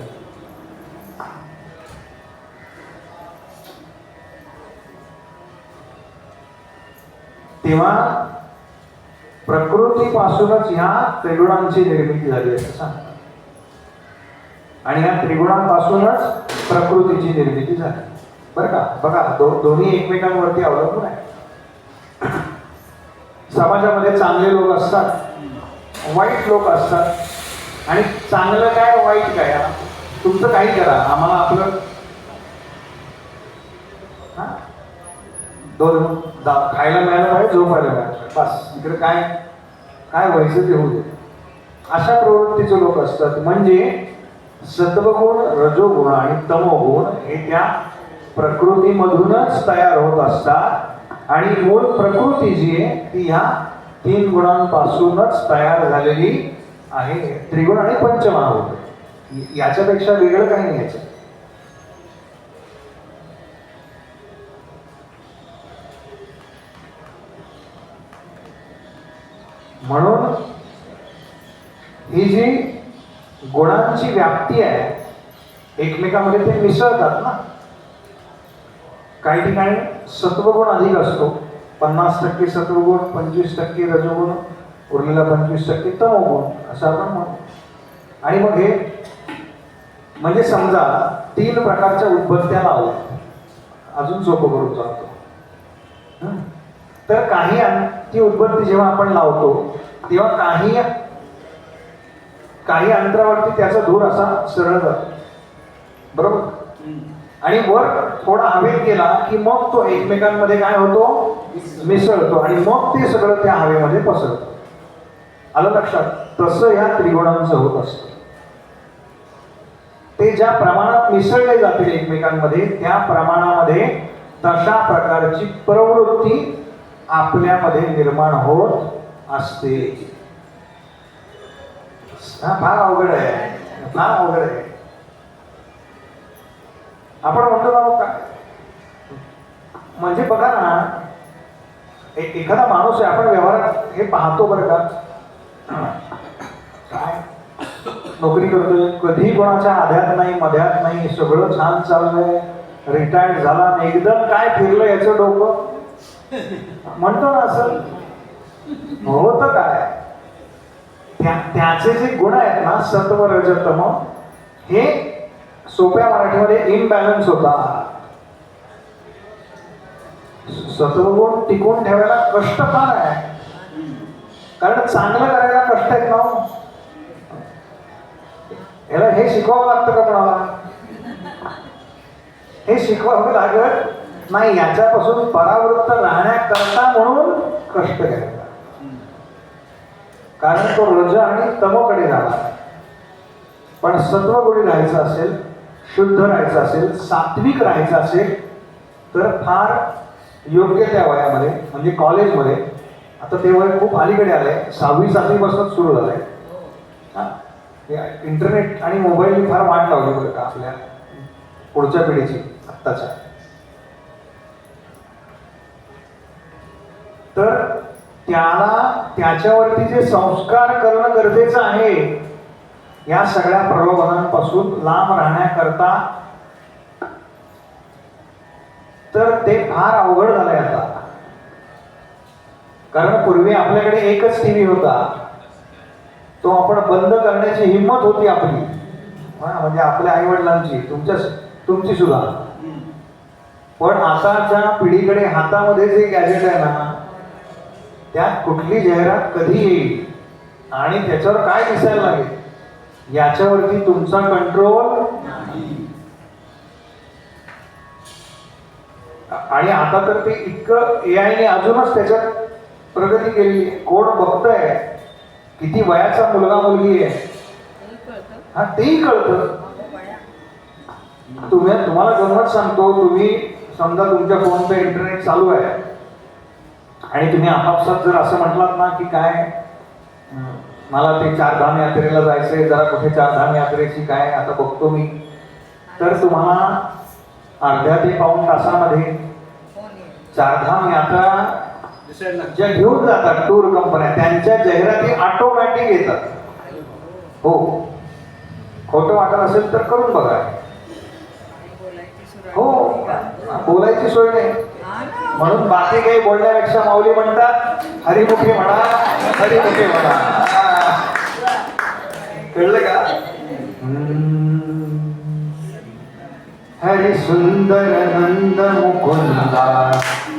तेव्हा प्रकृतीपासूनच ह्या त्रिगुणांची निर्मिती झाली असं सांगतात. आणि ह्या त्रिगुणांपासूनच प्रकृतीची निर्मिती झाली, बरं का. बघा, दोन्ही एकमेकांवरती अवलंबून आहे. समाजामध्ये चांगले लोक असतात वाईट लोक असतात आणि चांगलं काय वाईट काय तुमचं काही करा, आम्हाला आपलं दोन खायला मिळायला पाहिजे, झोपायला मिळायला बस, इकडे काय काय व्हायचं ते होऊ दे, अशा प्रवृत्तीचे लोक असतात. म्हणजे सत्वगुण, रजोगुण आणि तमोगुण हे त्या प्रकृतीमधूनच तयार होत असतात आणि मूळ प्रकृती जी आहे ती ह्या 3 गुणांपासूनच तयार झालेली आहे. त्रिगुण आणि पंचमहाभूत, याच्यापेक्षा वेगळं काही नाही याचं. म्हणून ही जी गुणांची व्याप्ती आहे एकमेकांमध्ये ते मिसळतात ना. काही ठिकाणी सत्वगुण अधिक असतो, 50% सत्वगुण, 25% रजोगुण, उरलेला 25% तमोगुण असं आपण म्हणतो. आणि मग हे म्हणजे समजा 3 प्रकारच्या उद्बत्त्या लावल्या, अजून सोपं करून जातो. तर काही ती उद्बत्ती जेव्हा आपण लावतो तेव्हा काही अंतरावरती त्याचा धूर असा सरळ जातो, बरोबर. आणि वर थोडा हवेत गेला की मग तो एकमेकांमध्ये काय होतो, मिसळतो आणि मग ते सगळं त्या हवेमध्ये पसरतं. आलं लक्षात? तसं या त्रिगुणांचं होत असतं. ते ज्या प्रमाणात मिसळले जातील एकमेकांमध्ये त्या प्रमाणामध्ये तशा प्रकारची प्रवृत्ती आपल्यामध्ये निर्माण होत असते. फार अवघड आहे, फार अवघड आहे. आपण म्हणतो ना काय, म्हणजे बघा ना, एखादा माणूस आहे, आपण व्यवहारात हे पाहतो बरं का, काय नोकरी करतोय, कधी कोणाच्या आध्यात नाही मध्यात नाही, सगळं छान चाललंय, रिटायर्ड झाला आणि एकदम काय फिरलं याचं डोकं, म्हणतो ना असं होतं. काय त्याचे जे गुण आहेत ना, सत्व रज तम, हे सोप्या मराठीमध्ये इम्बॅलन्स होता. सत्वगुण टिकून ठेवायला कष्ट फार आहे, कारण चांगलं करायला कष्ट आहेत ना. याला हे शिकवावं लागतं का कोणाला? हे शिकवावं लागत नाही. याच्यापासून परावृत्त राहण्याकरता म्हणून कष्ट करायचा, कारण तो रज आणि तमोकडे झाला. पण सत्वगुणी राहायचं असेल, शुद्ध राहायचं असेल, सात्विक राहायचं असेल तर फार योग्य त्या वयामध्ये, म्हणजे कॉलेजमध्ये, आता ते वय खूप अलीकडे आलंय, 6वी 7वी पासून सुरू झालंय. इंटरनेट आणि मोबाईल फार वाट लावली बरं का आपल्या पुढच्या पिढीची, आत्ताच्या. तर त्याच्यावरती जे संस्कार करणं गरजेचं आहे, या सगळ्या प्रलोभनांपासून लांब राहण्याकरता. तर ते फार अवघड झालंय आता, कारण पूर्वी आपल्याकडे एकच टीव्ही होता, तो आपण बंद करण्याची हिंमत होती आपली, म्हणजे आपल्या आई वडिलांची, तुमची सुद्धा. पण आताच्या पिढीकडे हातामध्ये जे गॅजेट आहे ना, त्यात कुठली जाहिरात कधी येईल आणि त्याच्यावर काय दिसायला लागेल याच्यावरती तुमचा कंट्रोल नाही. आणि आता तर ते इतकं AI ने अजूनच त्याच्यात प्रगती केली. कोण बघतंय, किती वयाचा मुलगा मुलगी आहे, हा तेही कळतं. तुम्हाला गंमत सांगतो, तुम्ही समजा तुमच्या फोन पे इंटरनेट चालू आहे आणि तुम्ही आपापसात जर असं म्हटलात ना की काय मला ते 4 धाम यात्रेला जायचंय, जरा कुठे 4 धाम यात्रेची काय आता बघतो मी, तर तुम्हाला अर्ध्या ते पाऊण तासामध्ये 4 धाम यात्रा ज्या घेऊन जातात टूर कंपन्या, त्यांच्या जाहिराती ऑटोमॅटिक येतात. हो, खोटं वाटत असेल तर करून बघा. हो, बोलायची सोय नाही, म्हणून बाकी काही बोलण्यापेक्षा माऊली म्हणतात हरिमुखे म्हणा, हरिमुखे म्हणा. कळलं का? हरि सुंदर नंद मुकुंदा,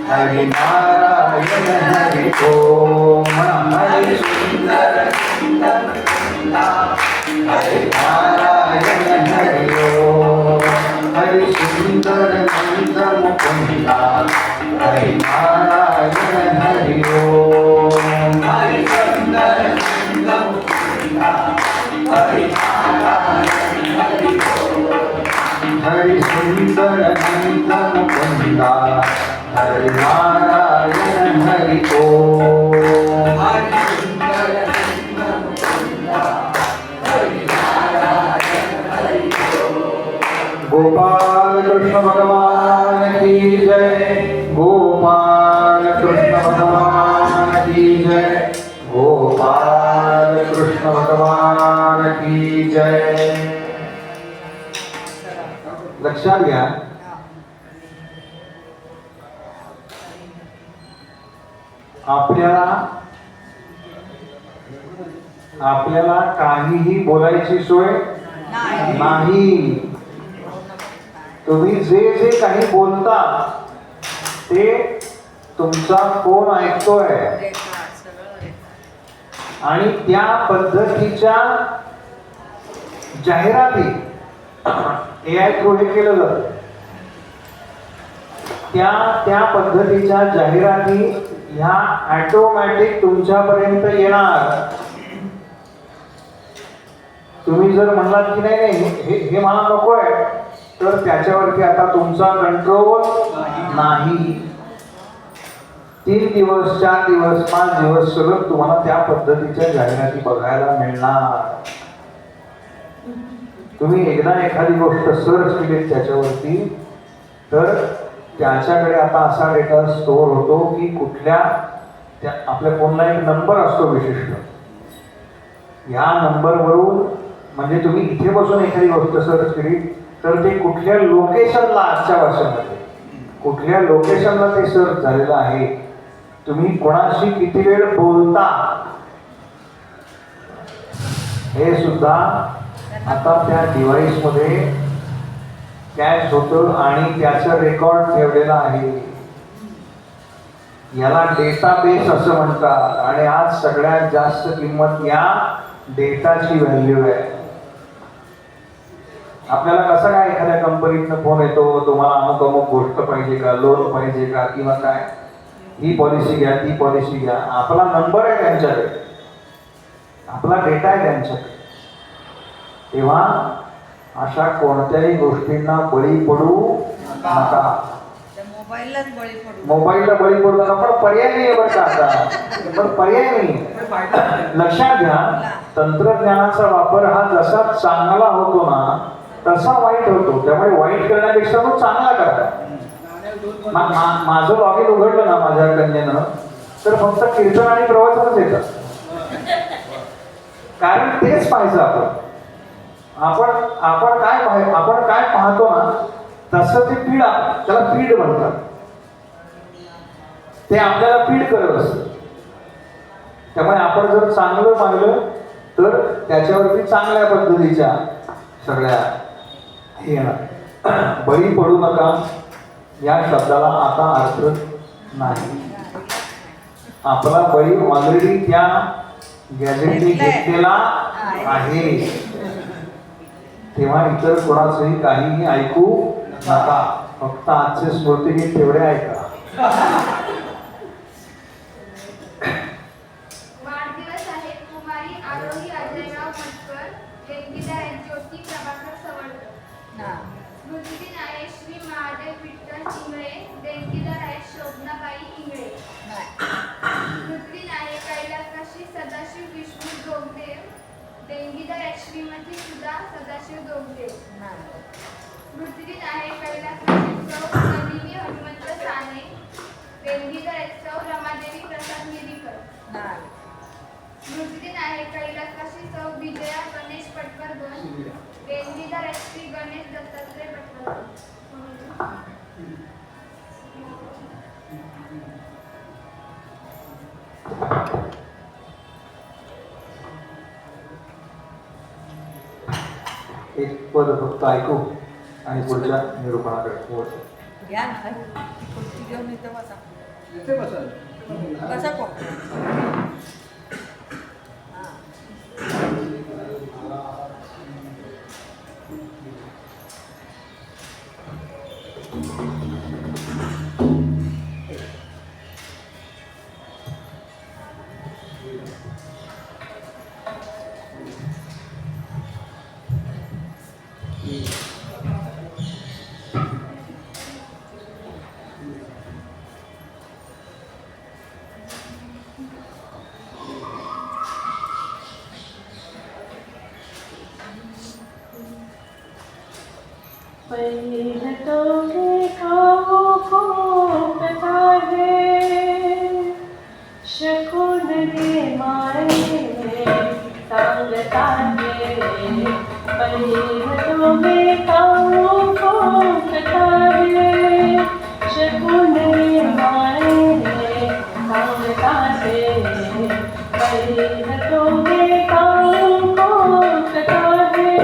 हरी नारायण हरी ओम हरी सुंदर हरी नारायण हरि ओम हरि सुंदर नंद मुकुंदा हरि नारायण हरि ओम हरि सुंदर नंद मुकुंदा हरि नारायण हरि ओम हरि सुंदर नंद मुकुंदा हरि नारायण हरि ओम हरि सुंदर नंद मुकुंदा गोपाल कृष्ण भगवान की जय गोपाल कृष्ण भगवान की जय गोपाल कृष्ण भगवान की जय लक्षात घ्या आपल्याला काहीही बोलायची सोय नाही तुम्ही जे जे काही बोलता ते तुमचा फोन ऐकतोय आणि त्या पद्धतीच्या जाहिराती AI थ्रू हे केलं जातं त्या पद्धतीच्या जाहिराती ह्या ऑटोमॅटिक तुमच्यापर्यंत येणार तुम्ही जर म्हणलात की नाही हे मला नको आहे तर त्याच्यावरती आता तुमचा कंट्रोल नाही 3 दिवस 4 दिवस 5 दिवस सलग तुम्हाला त्या पद्धतीच्या जाहिराती बघायला मिळणार तुम्ही एकदा एखादी गोष्ट सर्च केली त्याच्यावरती तर त्याच्याकडे आता असा डेटा स्टोअर होतो की कुठल्या आपल्या फोनला एक नंबर असतो विशिष्ट ह्या नंबरवरून म्हणजे तुम्ही इथे बसून एखादी गोष्ट सर्च केली तर ते कुठल्या लोकेशनला आजच्या भाषेमध्ये कुठल्या लोकेशनला ते सर्च झालेलं आहे तुम्ही कोणाशी किती वेळ बोलता हे सुद्धा आता त्या डिव्हाइसमध्ये कॅश होतं आणि त्याचं रेकॉर्ड ठेवलेलं आहे याला डेटाबेस असं म्हणतात आणि आज सगळ्यात जास्त किंमत या डेटाची व्हॅल्यू आहे आपल्याला कसं काय एखाद्या कंपनीतनं फोन येतो तुम्हाला अमुक अमुक गोष्ट पाहिजे का लोन पाहिजे का किंवा काय ही पॉलिसी घ्या ती पॉलिसी घ्या आपला नंबर आहे त्यांच्याकडे आपला डेटा आहे त्यांच्याकडे तेव्हा अशा कोणत्याही गोष्टींना बळी पडू नका मोबाईलला बळी पडू नका पण पर्याय नाही बरं का आता पण पर्याय नाही लक्षात घ्या तंत्रज्ञानाचा वापर हा जसा चांगला होतो ना तसा वाईट होतो त्यामुळे वाईट करण्यापेक्षा तो चांगला करा माझं लॉगिन उघडलं ना माझ्या कन्येनं तर फक्त कीर्तन आणि प्रवचनच येतं कारण तेच पाहिजे आपण काय पाहतो ना तसं ते फीड त्याला फीड म्हणतात ते आपल्याला फीड करत असतं त्यामुळे आपण जर चांगलं पाहिलं तर त्याच्यावरती चांगल्या पद्धतीच्या सगळ्या हे येणार बळी पडू नका या शब्दाला आता अर्थ नाही आपला बळी ऑलरेडी त्या गॅजेटने घेतलेला आहे तेव्हा इतर कोणाचंही काहीही ऐकू नका फक्त आजचे स्मृतिगीत तेवढे ऐका वाढदिवस आहे कुमारी आरोही अजयराव मटकर देणगीदार ज्योती प्रभाकर सवडकर स्मृतिदिन आहे श्री महादेव विठ्ठल इंगळे देणगीदार आहे शोभनाबाई इंगळे स्मृतिदिन आहे कैलासवासी सदाशिव विष्णू जोगदेव देणगीदार आहे श्रीमती सुधा सदाशिव जोगदेव स्मृतिदिन आहे कैलासवासी सौ नलिनी हनुमंत साने देणगीदार आहे सौ रमादेवी प्रसाद निरीकर स्मृतिदिन आहे कैलासवासी सौ विजया गणेश पटकर देणगीदार आहे श्री गणेश दत्तात्रय पटकर एक पद फक्त ऐकू आणि पुढच्या निरूपणाकडे घ्या ना घेऊन येतो इथे बसा. बसा कोण पहिलं तो देखावो खूप आहे शकून गे माये सांगता गे पहिलं तो देखावो खूप आहे शकून गे माये सांगता गे पहिलं तो देखावो खूप आहे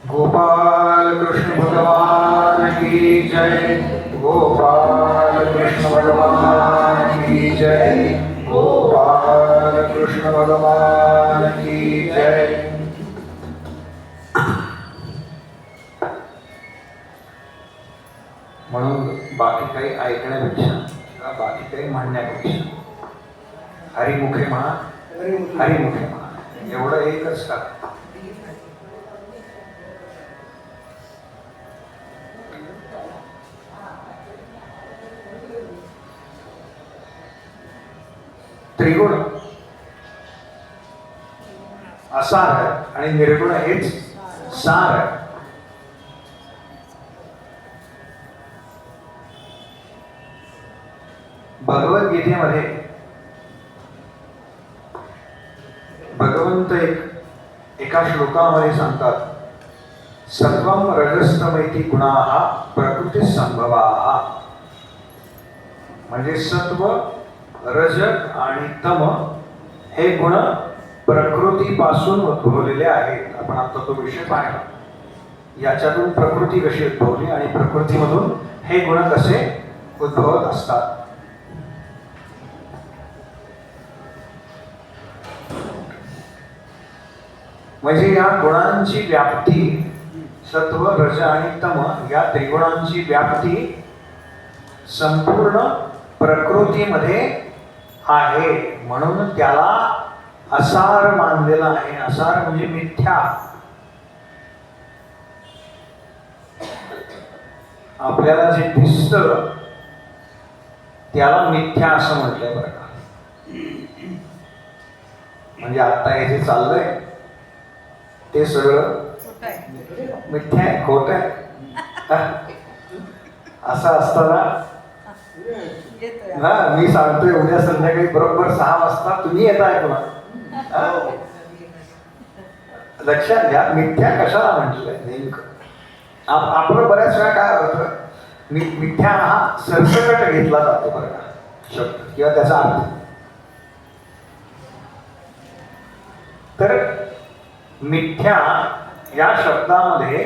गोपाल कृष्ण भगवान की जय। गोपाल कृष्ण भगवान की जय। गोपाल कृष्ण भगवान की जय। म्हणून बाकी काही ऐकण्यापेक्षा बाकी काही म्हणण्यापेक्षा हरिमुखे म्हणा, हरिमुखे म्हणा, एवढं एकच का. त्रिगुण असार आहे आणि निर्गुण हेच सार आहे. भगवद्गीतेमध्ये भगवंत एका श्लोकामध्ये सांगतात, सत्वम रजस्तमैती गुणाः प्रकृती संभवाः. म्हणजे सत्व, रज आणि तम हे गुण प्रकृतीपासून उद्भवलेले आहेत. आपण आता तो विषय पाहिला. याच्यातून प्रकृती कशी उद्भवली आणि प्रकृतीमधून हे गुण कसे उद्भवत असतात. म्हणजे या गुणांची व्याप्ती, सत्व, रज आणि तम या त्रिगुणांची व्याप्ती संपूर्ण प्रकृतीमध्ये आहे. म्हणून त्याला असार मानलेला आहे. असार म्हणजे मिथ्या. आपल्याला जे दिसतं त्याला मिथ्या असं म्हटलंय बरं का. म्हणजे आता हे जे चाललंय ते सगळं मिथ्या आहे, खोट आहे. असं असताना हा मी सांगतोय उद्या संध्याकाळी बरोबर 6 वाजता तुम्ही येताय पुन्हा. लक्षात घ्या, मिथ्या कशाला म्हटलंय नेमकं. आपलं बऱ्याच वेळा काय होतं, मिथ्या हा सरसकट घेतला जातो बरं का शब्द किंवा त्याचा अर्थ. तर मिथ्या या शब्दामध्ये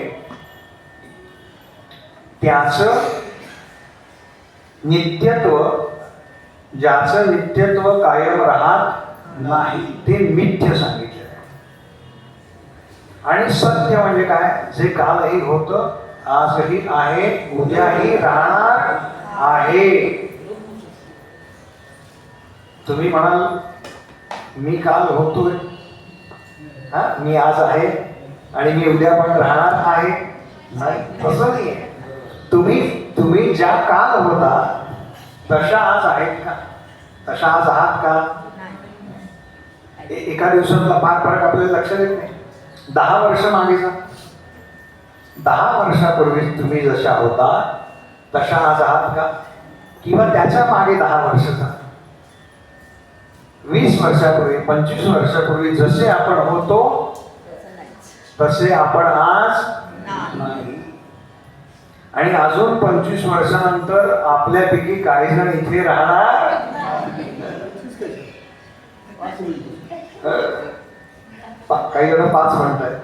त्याचं नित्यत्व, ज्याचं नित्यत्व कायम राहत नाही ते मिथ्य सांगितलं आहे. आणि सत्य म्हणजे काय, जे कालही होतं, आजही आहे, उद्याही राहणार आहे. तुम्ही म्हणाल मी काल होतोय, मी आज आहे आणि मी उद्या पण राहणार आहे. नाही, तसं नाही आहे. तुम्ही ज्या काल होता तशा आज आहेत का, तशा आज आहात का. एका दिवसातला फार फरक आपल्याला लक्षात येत नाही. 10 वर्ष मागेचा, 10 वर्षापूर्वी तुम्ही जशा होता तशा आज आहात का, किंवा त्याच्या मागे 10 वर्षाचा, 20 वर्षापूर्वी, 25 वर्षापूर्वी जसे आपण होतो तसे आपण आज नाही. आणि अजून 25 वर्षानंतर आपल्यापैकी काही जण इथे राहणार. काही जण 5 म्हणतायत.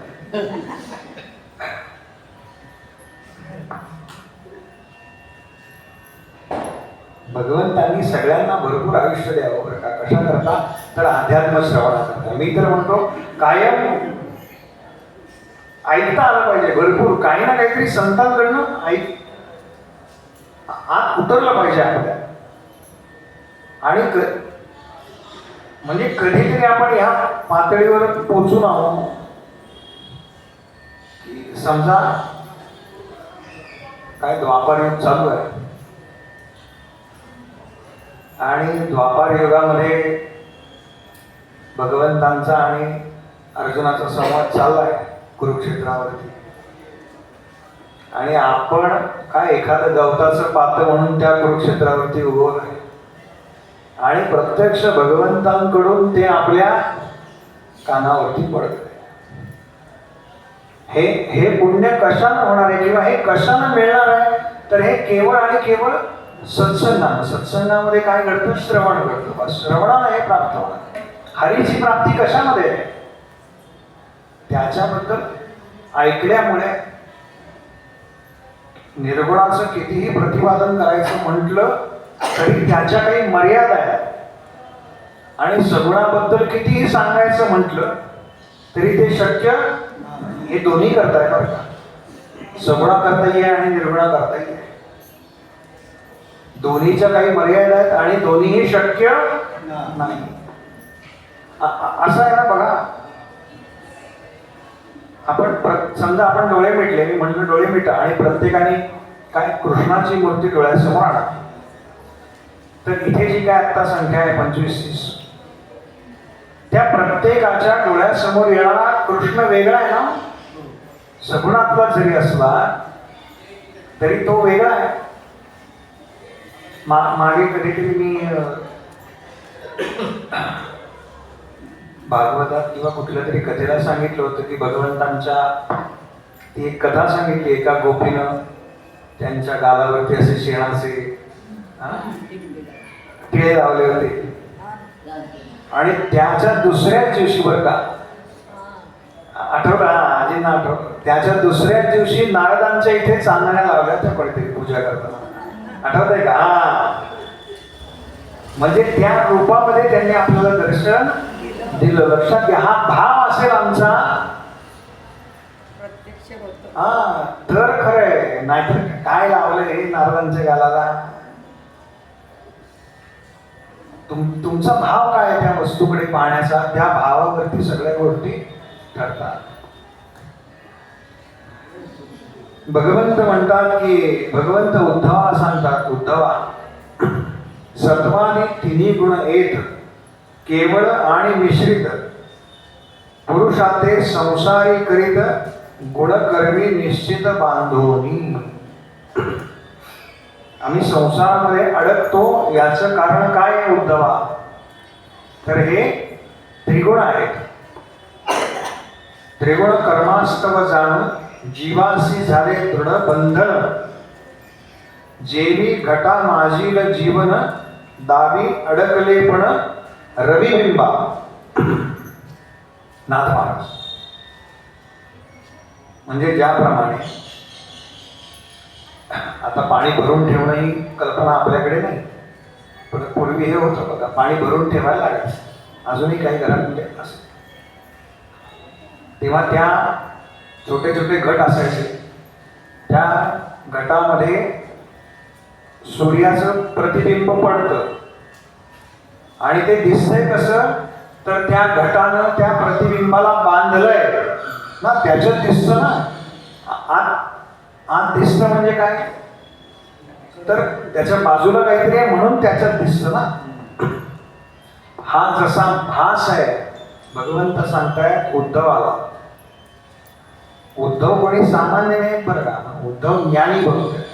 भगवंतांनी सगळ्यांना भरपूर आयुष्य द्यावं बरं का. कशा करता, तर अध्यात्म श्रवणाकरता. मी तर म्हणतो कायम ऐकता आलं पाहिजे भरपूर. काही ना काहीतरी संतांकडनं आत उतरलं पाहिजे आपल्या. आणि म्हणजे कधीतरी आपण ह्या पातळीवर पोचून आहोत. समजा काय द्वापार युग चालू आहे आणि द्वापार युगामध्ये भगवंतांचा आणि अर्जुनाचा संवाद चाललाय कुरुक्षेत्रावरती. आणि आपण काय एखादं गवताचं पात्र म्हणून त्या कुरुक्षेत्रावरती उभं आहे आणि प्रत्यक्ष भगवंतांकडून ते आपल्या कानावरती पडत. हे पुण्य कशानं होणार आहे किंवा हे कशानं मिळणार आहे, तर हे केवळ आणि केवळ सत्संगानं. सत्संगामध्ये काय घडतं, श्रवण घडतं. श्रवणानं हे प्राप्त होणार. हरीची प्राप्ती कशामध्ये आहे, त्याच्याबद्दल ऐकल्यामुळे. निर्गुणाचं कितीही प्रतिपादन करायचं म्हटलं तरी त्याच्या काही मर्यादा आहेत. आणि सगुणाबद्दल कितीही सांगायचं म्हटलं तरी ते शक्य. हे दोन्ही करता येईल बरं का. सगुणा करता येईल आणि निर्गुणा करता येईल. दोन्हीच्या काही मर्यादा आहेत आणि दोन्हीही शक्य नाही. असं आहे ना बघा, आपण समजा आपण डोळे मिटले, मी म्हणलं डोळे मिटा, आणि प्रत्येकाने काय कृष्णाची मूर्ती डोळ्यासमोर आणा. तर इथे जी काय आता संख्या आहे 25-30, त्या प्रत्येकाच्या डोळ्यासमोर येणारा कृष्ण वेगळा आहे ना. सगुणातला जरी असला तरी तो वेगळा आहे. मागे कधीतरी मी भागवतात किंवा कुठल्या तरी कथेला सांगितलं होतं की भगवंतांच्या ती एक कथा सांगितली एका गोपीनं त्यांच्या गालावरती असे शेणाचे टिळे लावले होते आणि त्याच्या दुसऱ्याच दिवशी बरं का आठवलं आजींना आठवलं त्याच्या दुसऱ्याच दिवशी नारदांच्या इथे चांदण्या लावल्या त्या पडते पूजा करताना आठवतंय का म्हणजे त्या रूपामध्ये त्यांनी आपल्याला दर्शन दिलं. लक्षात घ्या हा भाव असेल आमचा हा तर खरंय नाहीतर काय लावलंय हे नारदांच्या गालाला. तुमचा भाव काय आहे त्या वस्तूकडे पाहण्याचा त्या भावावरती सगळ्या गोष्टी ठरतात. भगवंत म्हणतात की भगवंत उद्धवाला सांगतात उद्धवा सत्वाने तिन्ही गुण येत केवळ आणि मिश्रित पुरुषाते संसारी करीत गुणकर्मी निश्चित बांधोनी. आम्ही संसारामध्ये अडकतो याचं कारण काय आहे उद्धवा तर हे त्रिगुण आहेत. त्रिगुण कर्मास्तव जाण जीवासी झाले दृढ बंधन जेवी घटा माझील जीवन दावी अडकले पण रविबिंबा. नाथ महाराज म्हणजे ज्याप्रमाणे आता पाणी भरून ठेवणं ही कल्पना आपल्याकडे नाही पण पूर्वी हे होतं बघा पाणी भरून ठेवायला लागायचं अजूनही काही घरांमध्ये असं तेव्हा त्या छोटे छोटे घट असायचे त्या घटामध्ये सूर्याचं प्रतिबिंब पडतं आणि ते दिसतंय कसं तर त्या घटानं त्या प्रतिबिंबाला बांधलंय ना त्याच्यात दिसतं ना आत दिसतं म्हणजे काय तर त्याच्या बाजूला काहीतरी आहे म्हणून त्याच्यात दिसतं ना. हा जसा भास आहे भगवंत सांगतायत उद्धवाला. उद्धव कोणी सामान्य नाही बरं का उद्धव ज्ञानी भक्त आहे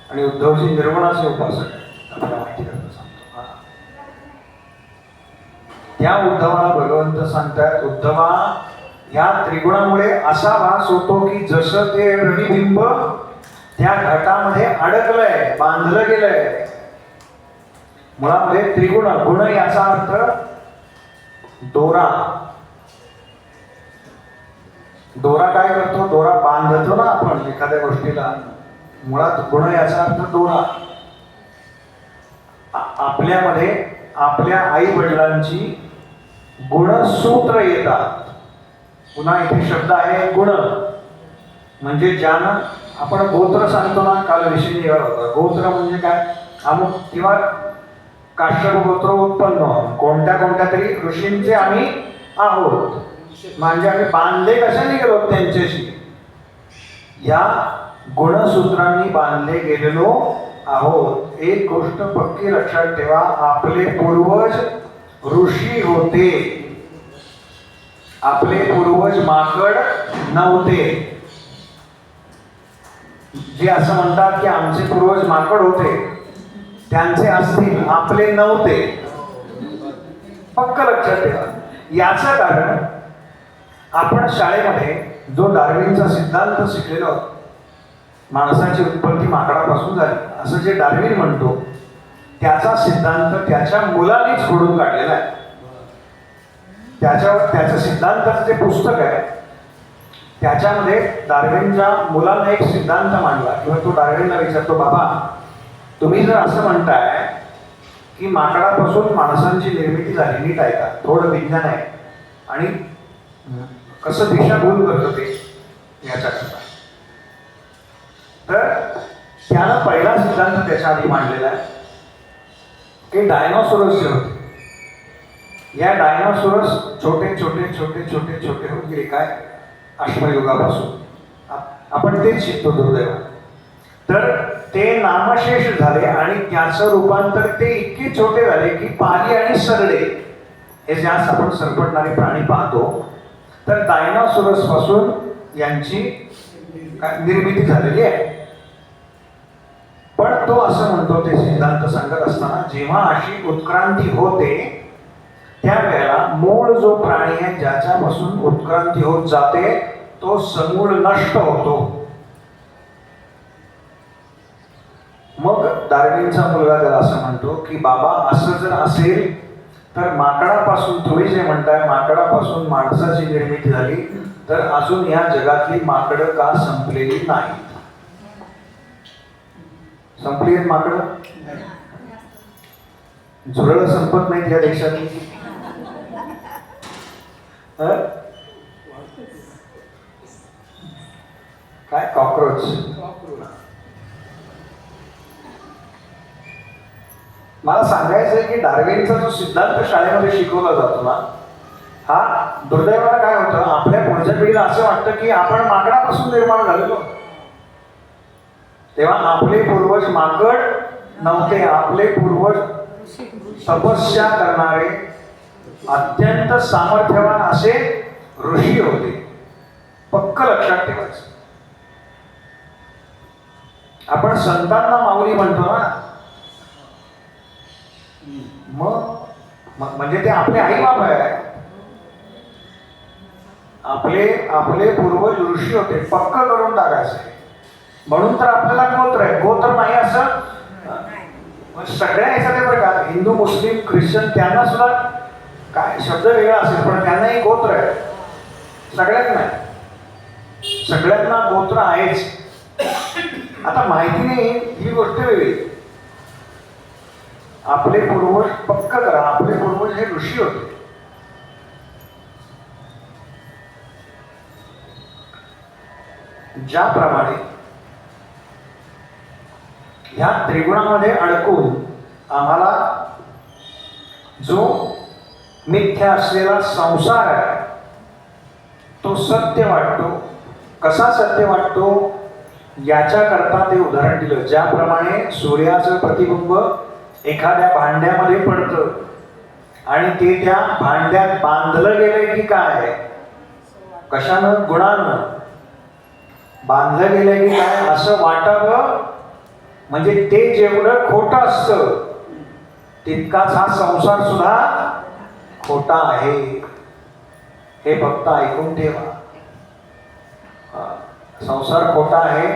आणि उद्धवची निर्गुणाचे उपासक आहे आपल्याला माहिती करता सांगतो. त्या उद्धवाला भगवंत सांगतायत उद्धवा या त्रिगुणामुळे असा भास होतो की जसं ते रविबिंब त्या घटामध्ये अडकलंय बांधलं गेलंय. मुळामध्ये त्रिगुण गुण याचा अर्थ दोरा. दोरा काय करतो दोरा बांधतो ना आपण एखाद्या गोष्टीला. मुळात गुण याचा अर्थ दोरा. आपल्यामध्ये आपल्या आई वडिलांची गुणसूत्र येतात. पुन्हा इथे शब्द आहे गुण म्हणजे ज्यानं आपण गोत्र सांगतो ना काल विषय निघाला होता. गोत्र म्हणजे काय अमुक किंवा काश्यप गोत्र उत्पन्न कोणत्या कोणत्या तरी ऋषींचे आम्ही आहोत म्हणजे आम्ही बांधले कशाने गेलो त्यांच्याशी या गुणसूत्रांनी बांधले गेलेलो आहोत. एक गोष्ट पक्की लक्षात ठेवा आपले पूर्वज ऋषी होते. आपले पूर्वज माकड नव्हते. जे असं म्हणतात की आमचे पूर्वज माकड होते त्यांचे असतील आपले नव्हते. पक्क लक्षात ठेवा. याचं कारण आपण शाळेमध्ये जो डार्विनचा सिद्धांत शिकलेलो आहोत माणसाची उत्पत्ती माकडापासून झाली असं जे डार्विन म्हणतो त्याचा सिद्धांत त्याच्या मुलानेच घडून काढलेला आहे. त्याच्यावर त्याचं सिद्धांताचं जे पुस्तक आहे त्याच्यामध्ये डार्विनच्या मुलानं एक सिद्धांत मांडला किंवा तो डार्विनला विचारतो बाबा तुम्ही जर असं म्हणताय की माकडापासून माणसांची निर्मिती झाली नीट आहे का थोडं विज्ञान आहे आणि कसं दिशाभूल करतं ते याच्याकरता. तर त्यानं पहिला सिद्धांत त्याच्या आधी मांडलेला आहे की डायनोसॉरस जे होते या डायनोसॉरस छोटे छोटे छोटे छोटे छोटे होत गेले काय अश्मयुगापासून आपण तेच शिकतो दुर्दैव. तर ते नामशेष झाले आणि त्याचं रूपांतर ते इतके छोटे झाले की पाली आणि सरडे हे जास्त आपण सरपटणारे प्राणी पाहतो. तर डायनोसॉरस पासून यांची निर्मिती झालेली आहे. पण तो असं म्हणतो ते सिद्धांत सांगत असताना जेव्हा अशी उत्क्रांती होते त्यावेळेला मूळ जो प्राणी आहे ज्याच्यापासून उत्क्रांती होत जाते तो समूळ नष्ट होतो. मग डार्विनचा मुलगा त्याला असं म्हणतो की बाबा असं जर असेल तर माकडापासून, तुम्ही जे म्हणताय माकडापासून माणसाची निर्मिती झाली, तर अजून या जगातली माकडं का संपलेली नाही? संपली आहेत माकडं? झुरळ संपत नाहीत या देशातली. काय कॉक्रोच? मला सांगायचं आहे की डार्विनचा जो सिद्धांत शाळेमध्ये शिकवला जातो ना, हा दुर्दैवाला काय होतं, आपल्या पुढच्या पिढीला असं वाटतं की आपण माकडापासून निर्माण झालेलो. तेव्हा आपले पूर्वज माकड नव्हते, आपले पूर्वज तपस्या करणारे अत्यंत सामर्थ्यवान असे ऋषी होते. पक्क लक्षात ठेवायचं. आपण संतांना माऊली म्हणतो ना, मग म्हणजे ते आपले आई बाप आहे. आपले पूर्वज ऋषी होते. पक्क करून टाकायचे. म्हणून तर आपल्याला गोत्र आहे. गोत्र नाही असं सगळ्या ह्याच्यात बरं का, हिंदू मुस्लिम ख्रिश्चन त्यांना सुद्धा काय शब्द वेगळा असेल पण त्यांनाही गोत्र आहे. सगळ्यांना नाही, सगळ्यांना गोत्र आहेच. आता माहिती नाही ही गोष्ट वेगळी. आपले पूर्वज पक्क करा, आपले पूर्वज हे ऋषी होते. ज्याप्रमाणे ह्या त्रिगुणामध्ये अडकून आम्हाला जो मिथ्या असलेला संसार आहे तो सत्य वाटतो. कसा सत्य वाटतो याच्याकरता ते उदाहरण दिलं. ज्याप्रमाणे सूर्याचं प्रतिबिंब एखाद्या भांड्यामध्ये पडतं आणि ते त्या भांड्यात बांधलं गेलंय की काय, कशानं, गुणानं बांधलं गेलंय की काय असं वाटावं. म्हणजे ते जेवढं खोटं असतं तितकाच हा संसार सुद्धा खोटा आहे. हे फक्त ऐकून ठेवा. संसार खोटा आहे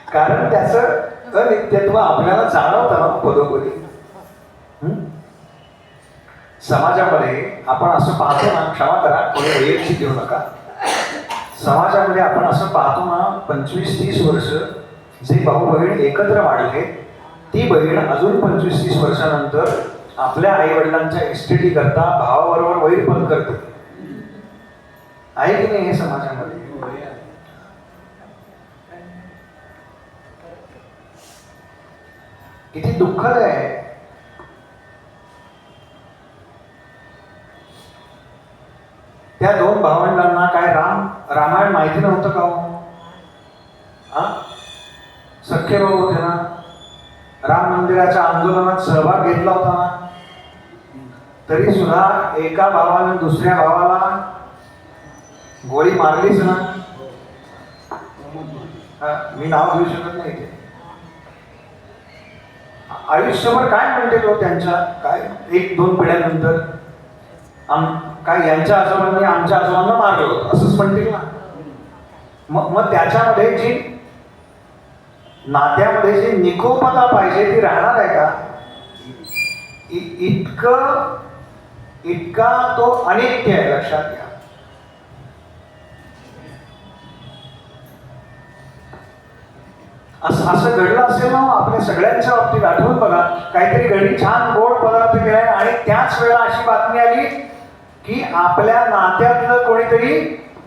कारण त्याचं अनित्यत्व आपल्याला जाणवतं ना पदोपदी. समाजामध्ये आपण असं पाहतो ना, क्षमा करा कोणी वैयक्तिक घेऊ नका, समाजामध्ये आपण असं पाहतो ना, 25-30 वर्ष जे भाऊ बहीण एकत्र वाढले ती बहीण अजून 25-30 वर्षानंतर आपल्या आई वडिलांच्या एसटीडी करता भावाबरोबर वैरपण करते. आहे की नाही हे समाजामध्ये? किती दुःखद आहे. त्या दोन भावंडांना काय रामायण माहिती नव्हतं का हो? सख्खे भाऊ होते ना, राम मंदिराच्या आंदोलनात सहभाग घेतला होता ना, तरी सुद्धा एका भावानं दुसऱ्या भावाला गोळी मारलीच ना. मी नाव घेऊ शकत नाही ते. आयुष्यभर काय म्हणते तो त्यांच्या काय 1-2 पिढ्यानंतर काय यांच्या आजोबांनी आमच्या आजोबांना मारलं होतं असंच म्हणतील ना. मग त्याच्यामध्ये जी नात्यामध्ये जी निकोपता पाहिजे ती राहणार आहे का? इतका तो अनित्य आहे. लक्षात घ्या. असं घडलं असेल ना आपल्या सगळ्यांच्या बाबतीत. आठवून बघा, काहीतरी घरी छान गोड पदार्थ केलाय आणि त्याच वेळेला अशी बातमी आली की आपल्या नात्यातलं कोणीतरी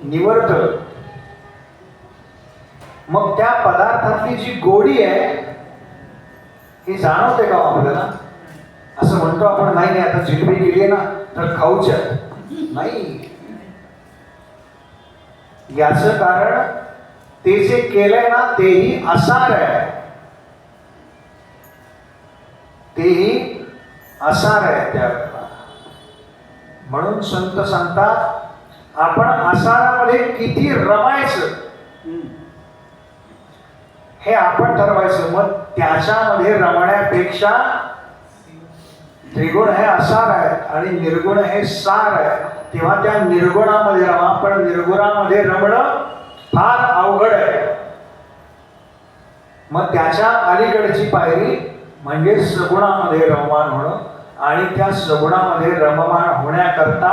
निवर्तलं. मग त्या पदार्थातली जी गोडी आहे ही जाणवते का आपल्याला? असं म्हणतो आपण, नाही नाही आता जिलेबी केली आहे ना तर खाऊच्या. नाही, याचं कारण ते जे केलंय ना तेही असार आहे. तेही असार आहे त्यावेळेला. म्हणून संत सांगतात आपण आसारामध्ये किती रमायचं हे आपण ठरवायचं. मग त्याच्यामध्ये रमण्यापेक्षा त्रिगुण हे असार आहे आणि निर्गुण हे सार आहे. तेव्हा त्या निर्गुणामध्ये रमा, पण निर्गुणामध्ये रमणं फार अवघड आहे. मग त्याच्या अलीकडची पायरी म्हणजे सगुणामध्ये रममाण होणं. आणि त्या सगुणामध्ये रममाण होण्याकरता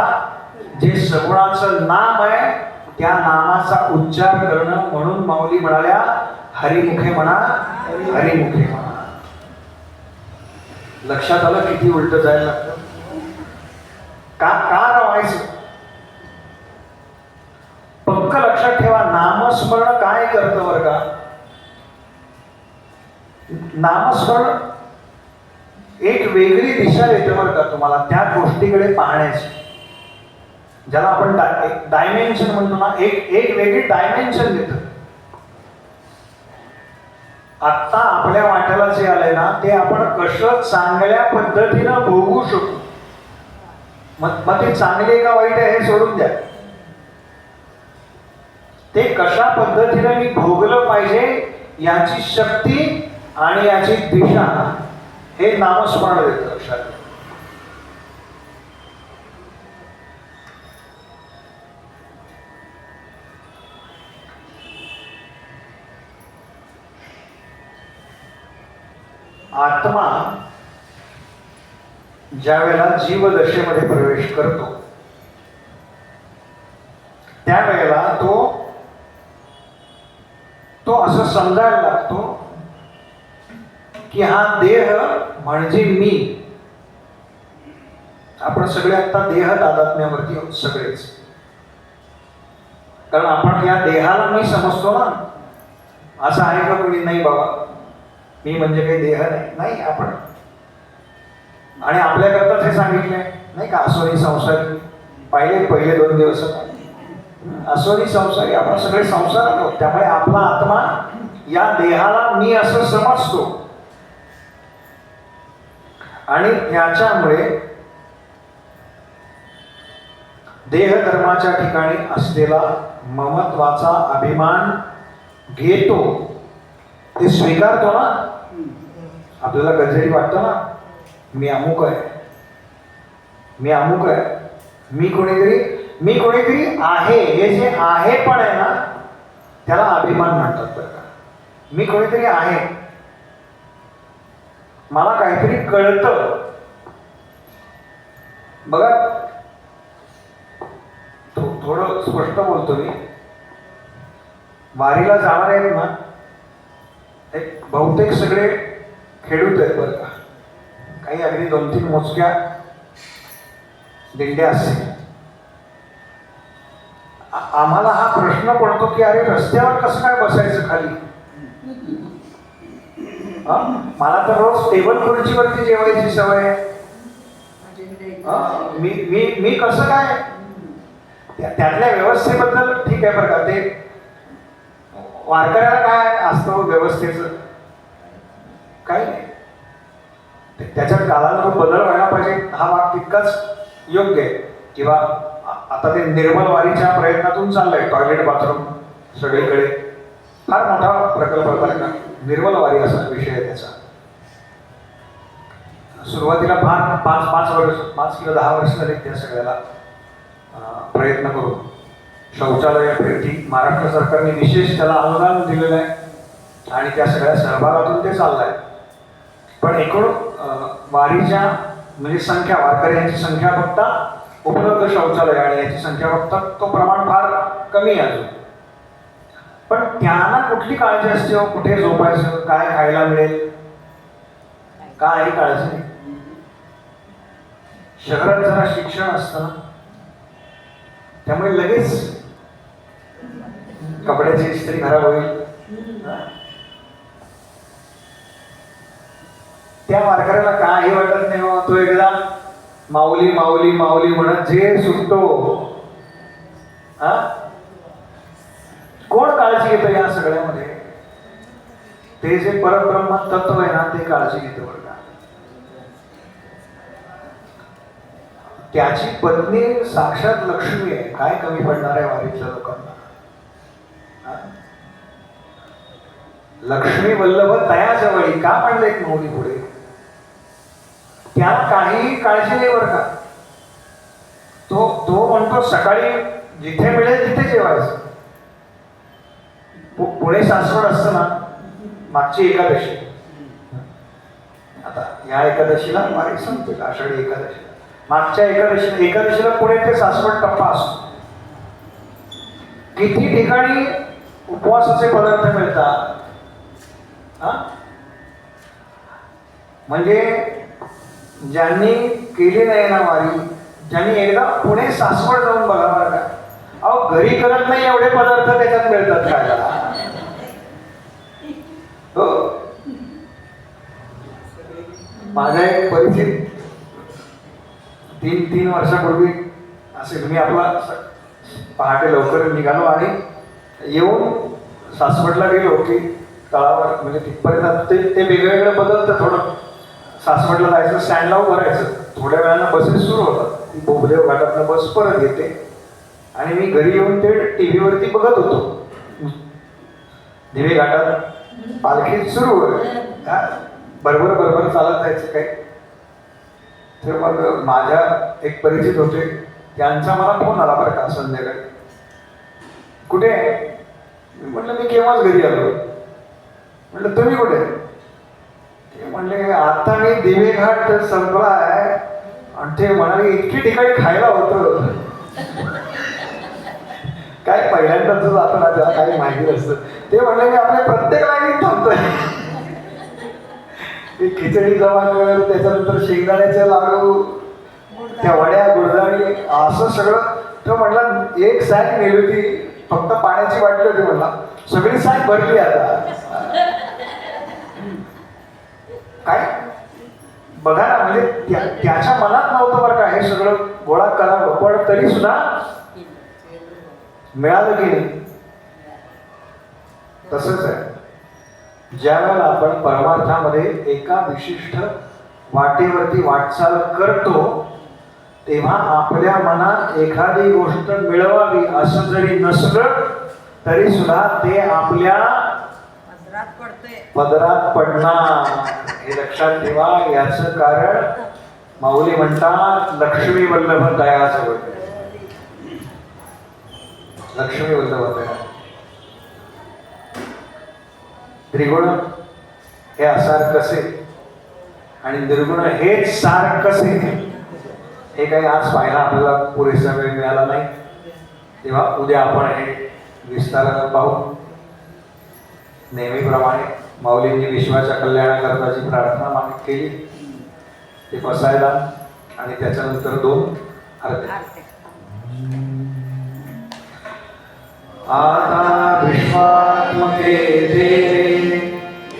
जे सगुणाचं नाम आहे त्या नामाचा उच्चार करणं. म्हणून माऊली म्हणाल्या हरिमुखे म्हणा, हरिमुखे म्हणा. लक्षात आलं किती उलट जायला लागतं? का का रमायचं? पक्क लक्षात ठेवा, नामस्मरण काय करतं बरं का? नामस्मरण एक वेगळी दिशा देते बरं का तुम्हाला त्या गोष्टीकडे पाहण्याची, ज्याला आपण डायमेन्शन म्हणतो ना. एक वेगळी डायमेन्शन देतं. आत्ता आपल्या वाट्याला जे आलंय ना ते आपण कसं चांगल्या पद्धतीनं भोगू शकतो. मग ते चांगले का वाईट आहे हे सोडून द्या. ते कशा पद्धतीने मी भोगलं पाहिजे याची शक्ती आणि याची दिशा हे नामस्मरण देतं. लक्षात आत्मा ज्या वेळेला जीवदशेमध्ये प्रवेश करतो त्यावेळेला तो असं समजायला लागतो की हा देह म्हणजे मी. आपण सगळे आता देह तादात्म्यावरती आहोत सगळेच. कारण आपण या देहाला मी समजतो ना. असं आहे का कोणी? नाही बाबा, मी म्हणजे काही देह नाही आपण. आणि आपल्याकरताच हे सांगितलंय नाही का, असोनी संसारी. पहिले 2 दिवस असोनी संसारी. आपण सगळे संसारात आहोत. त्यामुळे आपला आत्मा या देहाला मी असं समजतो. आणि याच्यामुळे देहधर्माच्या ठिकाणी असलेला ममत्वाचा अभिमान घेतो. ते स्वीकारतो ना. आपल्याला कधीतरी वाटतं ना मी अमुक आहे, मी अमुक आहे, मी कोणीतरी आहे. हे जे आहे पण आहे ना त्याला अभिमान म्हणतात बरं का. मी कोणीतरी आहे, मला काहीतरी कळतं. बघा थोडं स्पष्ट बोलतो मी. वारीला जाणार आहेत ना, एक बहुतेक सगळे खेडूत आहेत बरं का. काही अगदी 2-3 मोजक्या दिंड्या असतील. आम्हाला हा प्रश्न पडतो की अरे रस्त्यावर कसं काय बसायचं खाली? मला तर रोज टेबल खुर्चीवरती जेवायची सवय आहे. मी कसं काय? त्यातल्या व्यवस्थेबद्दल ठीक आहे बरं का. ते वारकऱ्याला काय असतं व्यवस्थेचं? काही नाही. त्याच्यात कालानुरूप बदल व्हायला पाहिजे हा भाग तितकाच योग्य आहे. किंवा आता ते निर्मल वारीच्या प्रयत्नातून चाललंय. टॉयलेट बाथरूम सगळीकडे फार मोठा प्रकल्प आहे का. निर्मल वारी असा विषय आहे त्याचा. सुरुवातीला फार 5 किंवा 10 वर्ष झाले त्या सगळ्याला प्रयत्न करून शौचालयापैकी महाराष्ट्र सरकारने विशेष त्याला अनुदान दिलेलं आहे आणि त्या सगळ्या सहभागातून ते चाललंय. पण एकूण वारीच्या म्हणजे संख्या, वारकऱ्यांची संख्या बघता, उपलब्ध शौचालय आणि याची संख्या बघता तो प्रमाण फार कमी आहे अजून. पण त्यांना कुठली काळजी असते हो? कुठे झोपायचं, काय खायला मिळेल, काही काळजी नाही. शहरात जरा शिक्षण असतं ना, त्यामुळे लगेच कपड्याची इस्त्री खराब होईल. त्या वारकऱ्याला काही वाटत नाही हो. तो एकदा माऊली माऊली माऊली म्हणत जे सुटतो. कोण काळजी घेतं या सगळ्यामध्ये? ते जे परब्रह्म तत्व आहे ना ते काळजी घेतं बरं का. त्याची पत्नी साक्षात लक्ष्मी आहे. काय कमी पडणार आहे वारीतल्या लोकांना? लक्ष्मी वल्लभ तया जवळी का म्हणलं एक माऊली पुढे? त्याला काहीही काळजी नाही बरं का. तो म्हणतो सकाळी जिथे मिळेल तिथे जेवायचं. पुणे सासवड असतं ना, मागची एकादशी, आता या एकादशीला वारी संपते, आषाढी एकादशीला, मागच्या एकादशीला पुणे ते सासवड टप्पा असतो. किती ठिकाणी उपवासाचे पदार्थ मिळतात. म्हणजे ज्यांनी केली नाही ना वारी, ज्यांनी एकदा पुणे सासवड जाऊन बघा बरं का, अहो घरी करत नाही एवढे पदार्थ त्याच्यात मिळतात खायला. हो, माझा एक परिचित तीन वर्षापूर्वी असे मी आपला पहाटे लवकर निघालो आणि येऊन सासवडला गेलो की तळावर, म्हणजे तिथपर्यंत ते वेगवेगळं बदलतं. थोडं सासवडला जायचं, स्टँडला उभं राहायचं, थोड्या वेळानं बसेस सुरू होतात, ती बोबदेव घाटातनं बस परत येते आणि मी घरी येऊन ते टीव्ही वरती बघत होतो. दिवे घाटात पालखी सुरू होईल, बरोबर चालत जायचं काय. तर मग माझ्या एक परिचित होते, त्यांचा मला फोन आला बरं का संध्याकाळी, कुठे आहे? म्हटलं मी केव्हाच घरी आलो. म्हटलं तुम्ही कुठे? ते म्हणले आता मी दिवे घाट संपला आहे. आणि ते म्हणाले इतकी ठिकाणी खायला होतं. काय पहिल्यांदाच जातो ना, त्याला काही माहिती नसतं. ते म्हणले मी आपल्या प्रत्येक लाईनीत थांबतोय. खिचडी जमा कर, त्याच्यानंतर शेंगदाण्याचे लाडू, त्या वड्या, गुळदाणी, असं सगळं. तो म्हणला एक सॅक नेली होती, फक्त पाण्याची वाटली होती. म्हणला सगळी सॅक भरली आता. काय बघा ना, म्हणजे त्याच्या मनात नव्हतं बरं का हे सगळं गोळा करावं, पण तरी सुद्धा मिळालं की नाही. तसंच आहे, ज्यावेळेला आपण परमार्थामध्ये एका विशिष्ट वाटेवरती वाटचाल करतो, तेव्हा आपल्या मनात एखादी गोष्ट मिळवावी असं जरी नसलं तरी सुद्धा ते आपल्या पदरात पडणार, हे लक्षात ठेवा. याचं कारण माऊली म्हणतात लक्ष्मी वल्लभ दया जवळ. लक्ष्मी वल्लभ दया. त्रिगुण हे असार कसे आणि निर्गुण हेच सार कसे, हे काही आज पाहायला आपल्याला पुरेसा वेळ मिळाला नाही. तेव्हा उद्या आपण हे विस्तारानं पाहू. नेहमीप्रमाणे माऊलींनी विश्वाच्या कल्याणाकरताची प्रार्थना मागितली केली, ते बसायला आणि त्याच्यानंतर 2 आरत्या. आता विश्वात्मके देवे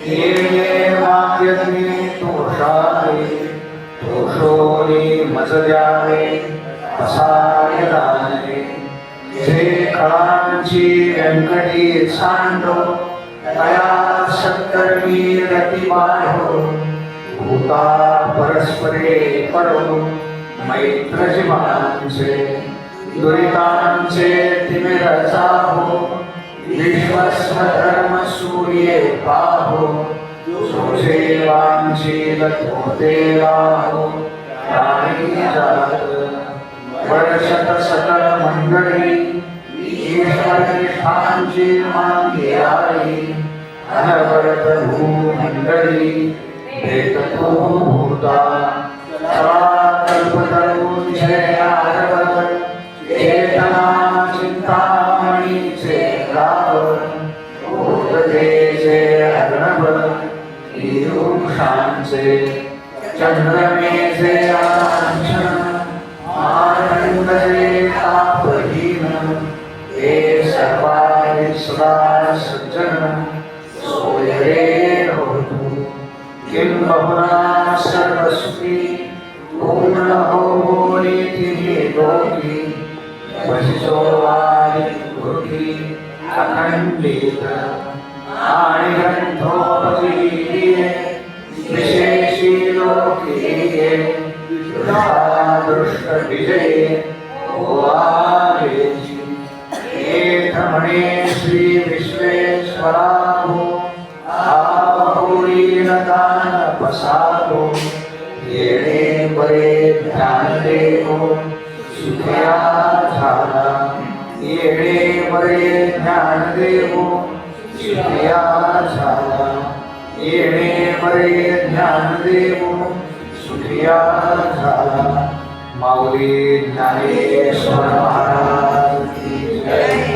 येणे वाक्यग्नी तोषावे, तोषोनी मज द्यावे असाय दाने. जे कळांची व्यंकटी सांडो, तया सत्कर्मी रती बाळो. भूता परस्परे पडो, मैत्र जीवांचे दुरितांचे तिमिर जाहो. विश्वस्वधर्म सूर्ये पाहो, सोसेवांची लतो देवाहो. राणी जात वर्षत सकळ मंडळी, ईश्वरिष्ठांची मागे आई. अनवरत भूमंडळी भेटतो भूता, कल्पतरूंचे आरव. चेतना चिंतामणीचे गाव, भूततेचे अर्णव. ईरुषांचे चंद्रमेचे आंचन, आनंदचे तापहीन. हे सर्वांनी सदा सज्जन, सोय रे होतु. किं बहुना सर्वसुखी, पूर्ण हो नीती लोकी. बसिसो वारी गुरुकी अखंडित, आणि ग्रंथोपती विशेषी लोकी. दृष्ट विजय वारेची, एक म्हणे श्री विश्वेश्वराहो. आहुरी दान पसारो, येणे बरे ज्ञान देवो सुखया झाला येणे बरे ज्ञान देवो सुखया झाला येणे बरे ज्ञान देवो सुखया झाला माऊली ज्ञानेश्वर महाराज की जय.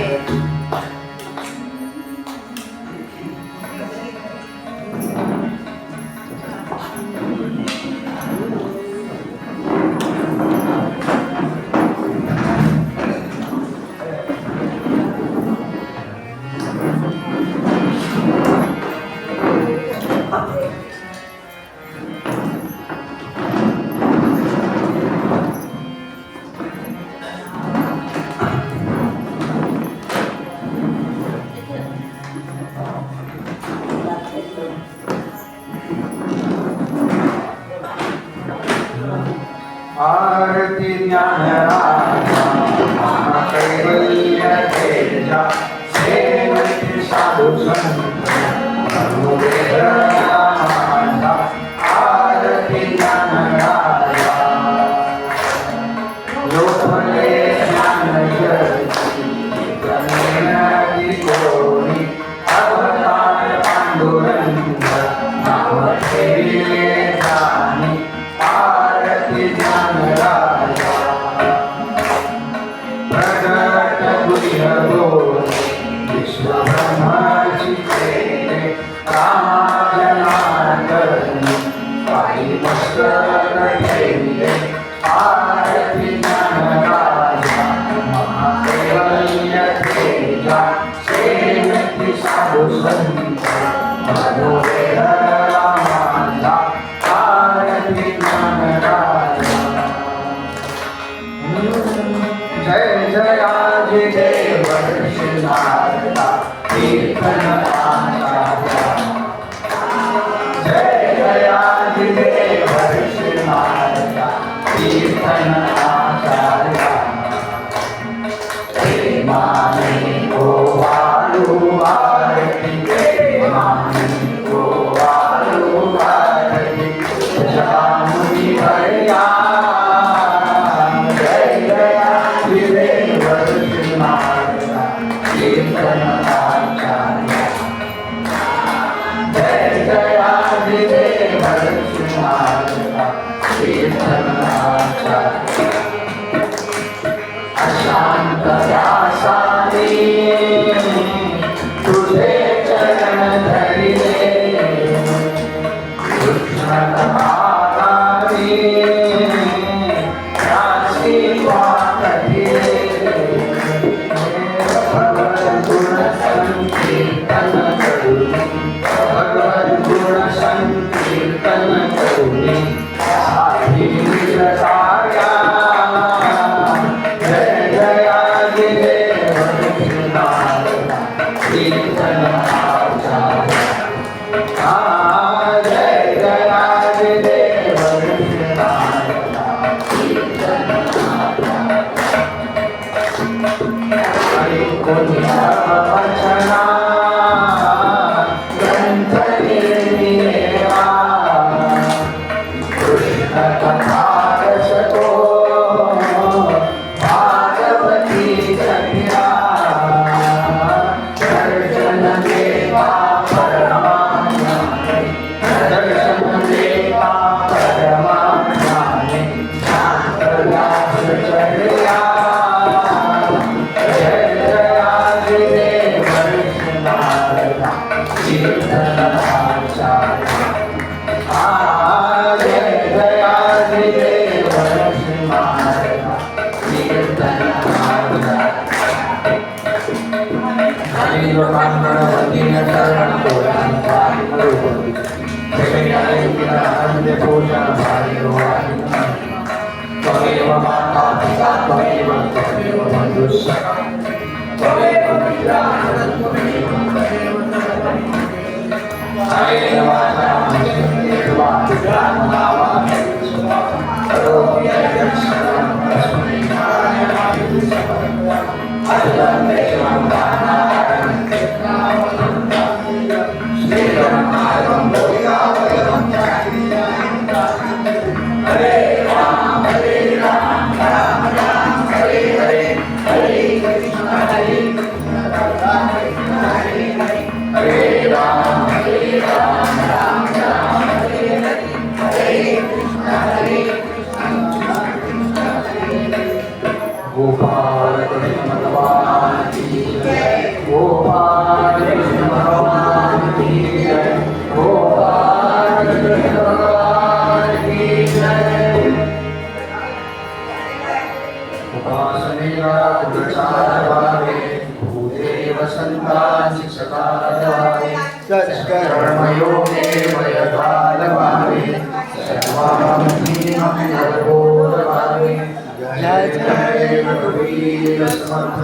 आरती ज्ञानराजा महाकैवल्य तेजा सेवती साधु संत अनुवेद रामाचा. आरती ज्ञानराजा लोकमले ज्ञानजगती क्रमेण कोणी अवतार पांडुरंग नाव ठेविले जाणी. आरती ज्ञानराजा प्रगट गुह्यगोर विश्वब्रह्माची प्रेमे रामा जनार्दनी काही मस्तक ठेविले. आरती ज्ञानराजा महाकैवल्य तेजा सेवती साधु संत अनुवेद रामाचा. आरती ज्ञानराजा जय जयाजी देव श्रीनाथा कीर्तन आचार्य. जय जयाजी देव श्रीनाथा कीर्तन आचार्य. प्रेमाने गोवाळू आरती प्रेमाने गोवाळू आरती जगामुनी हरिया. जय जयाजी देव श्रीनाथा कीर्तन आचार्य. जय जयाजी देव श्रीनाथा कीर्तन आचार्य. अशांत व्यासाने तुझे चरण धरिले कृष्ण कथागारी राशी वाकटिले. भगवद गुण संकीर्तन करुणी भगवद गुण संकीर्तन करुणी साधी कार्या. जय जयाजी देव श्रीनाथा कीर्तन आचार्य. जय जयाजी देव श्रीनाथा कीर्तन आचार्य. हरिपुण्य वचना ग्रंथ निर्मिलेवा कृष्ण कथा रसतो भागवती सखिया. दर्शन देवा परमात्माने दर्शन देवा परमात्माने शांत व्यास चढ़िया. जय जयाजी देव श्रीनाथा कीर्तन आचार्य. जय जयाजी देव श्रीनाथा कीर्तन आचार्य. हरि गणपतीन शरण तोरण रूपी जगन्नाथ आनंद पूजा भाइयो त्वमेव माता पिता त्वमेव बन्धुः सखा त्वमेव मित्रः त्वमेव हरे वाचा देवा नामा करोमि यक्षणं तस्मै नारायणाय अजलं देवं नारायणं श्रीराम नारायणं कर्मयोगे वयकालभावे सर्वार्थी मंगलबोधभावे जय जय रघुवीर समर्थ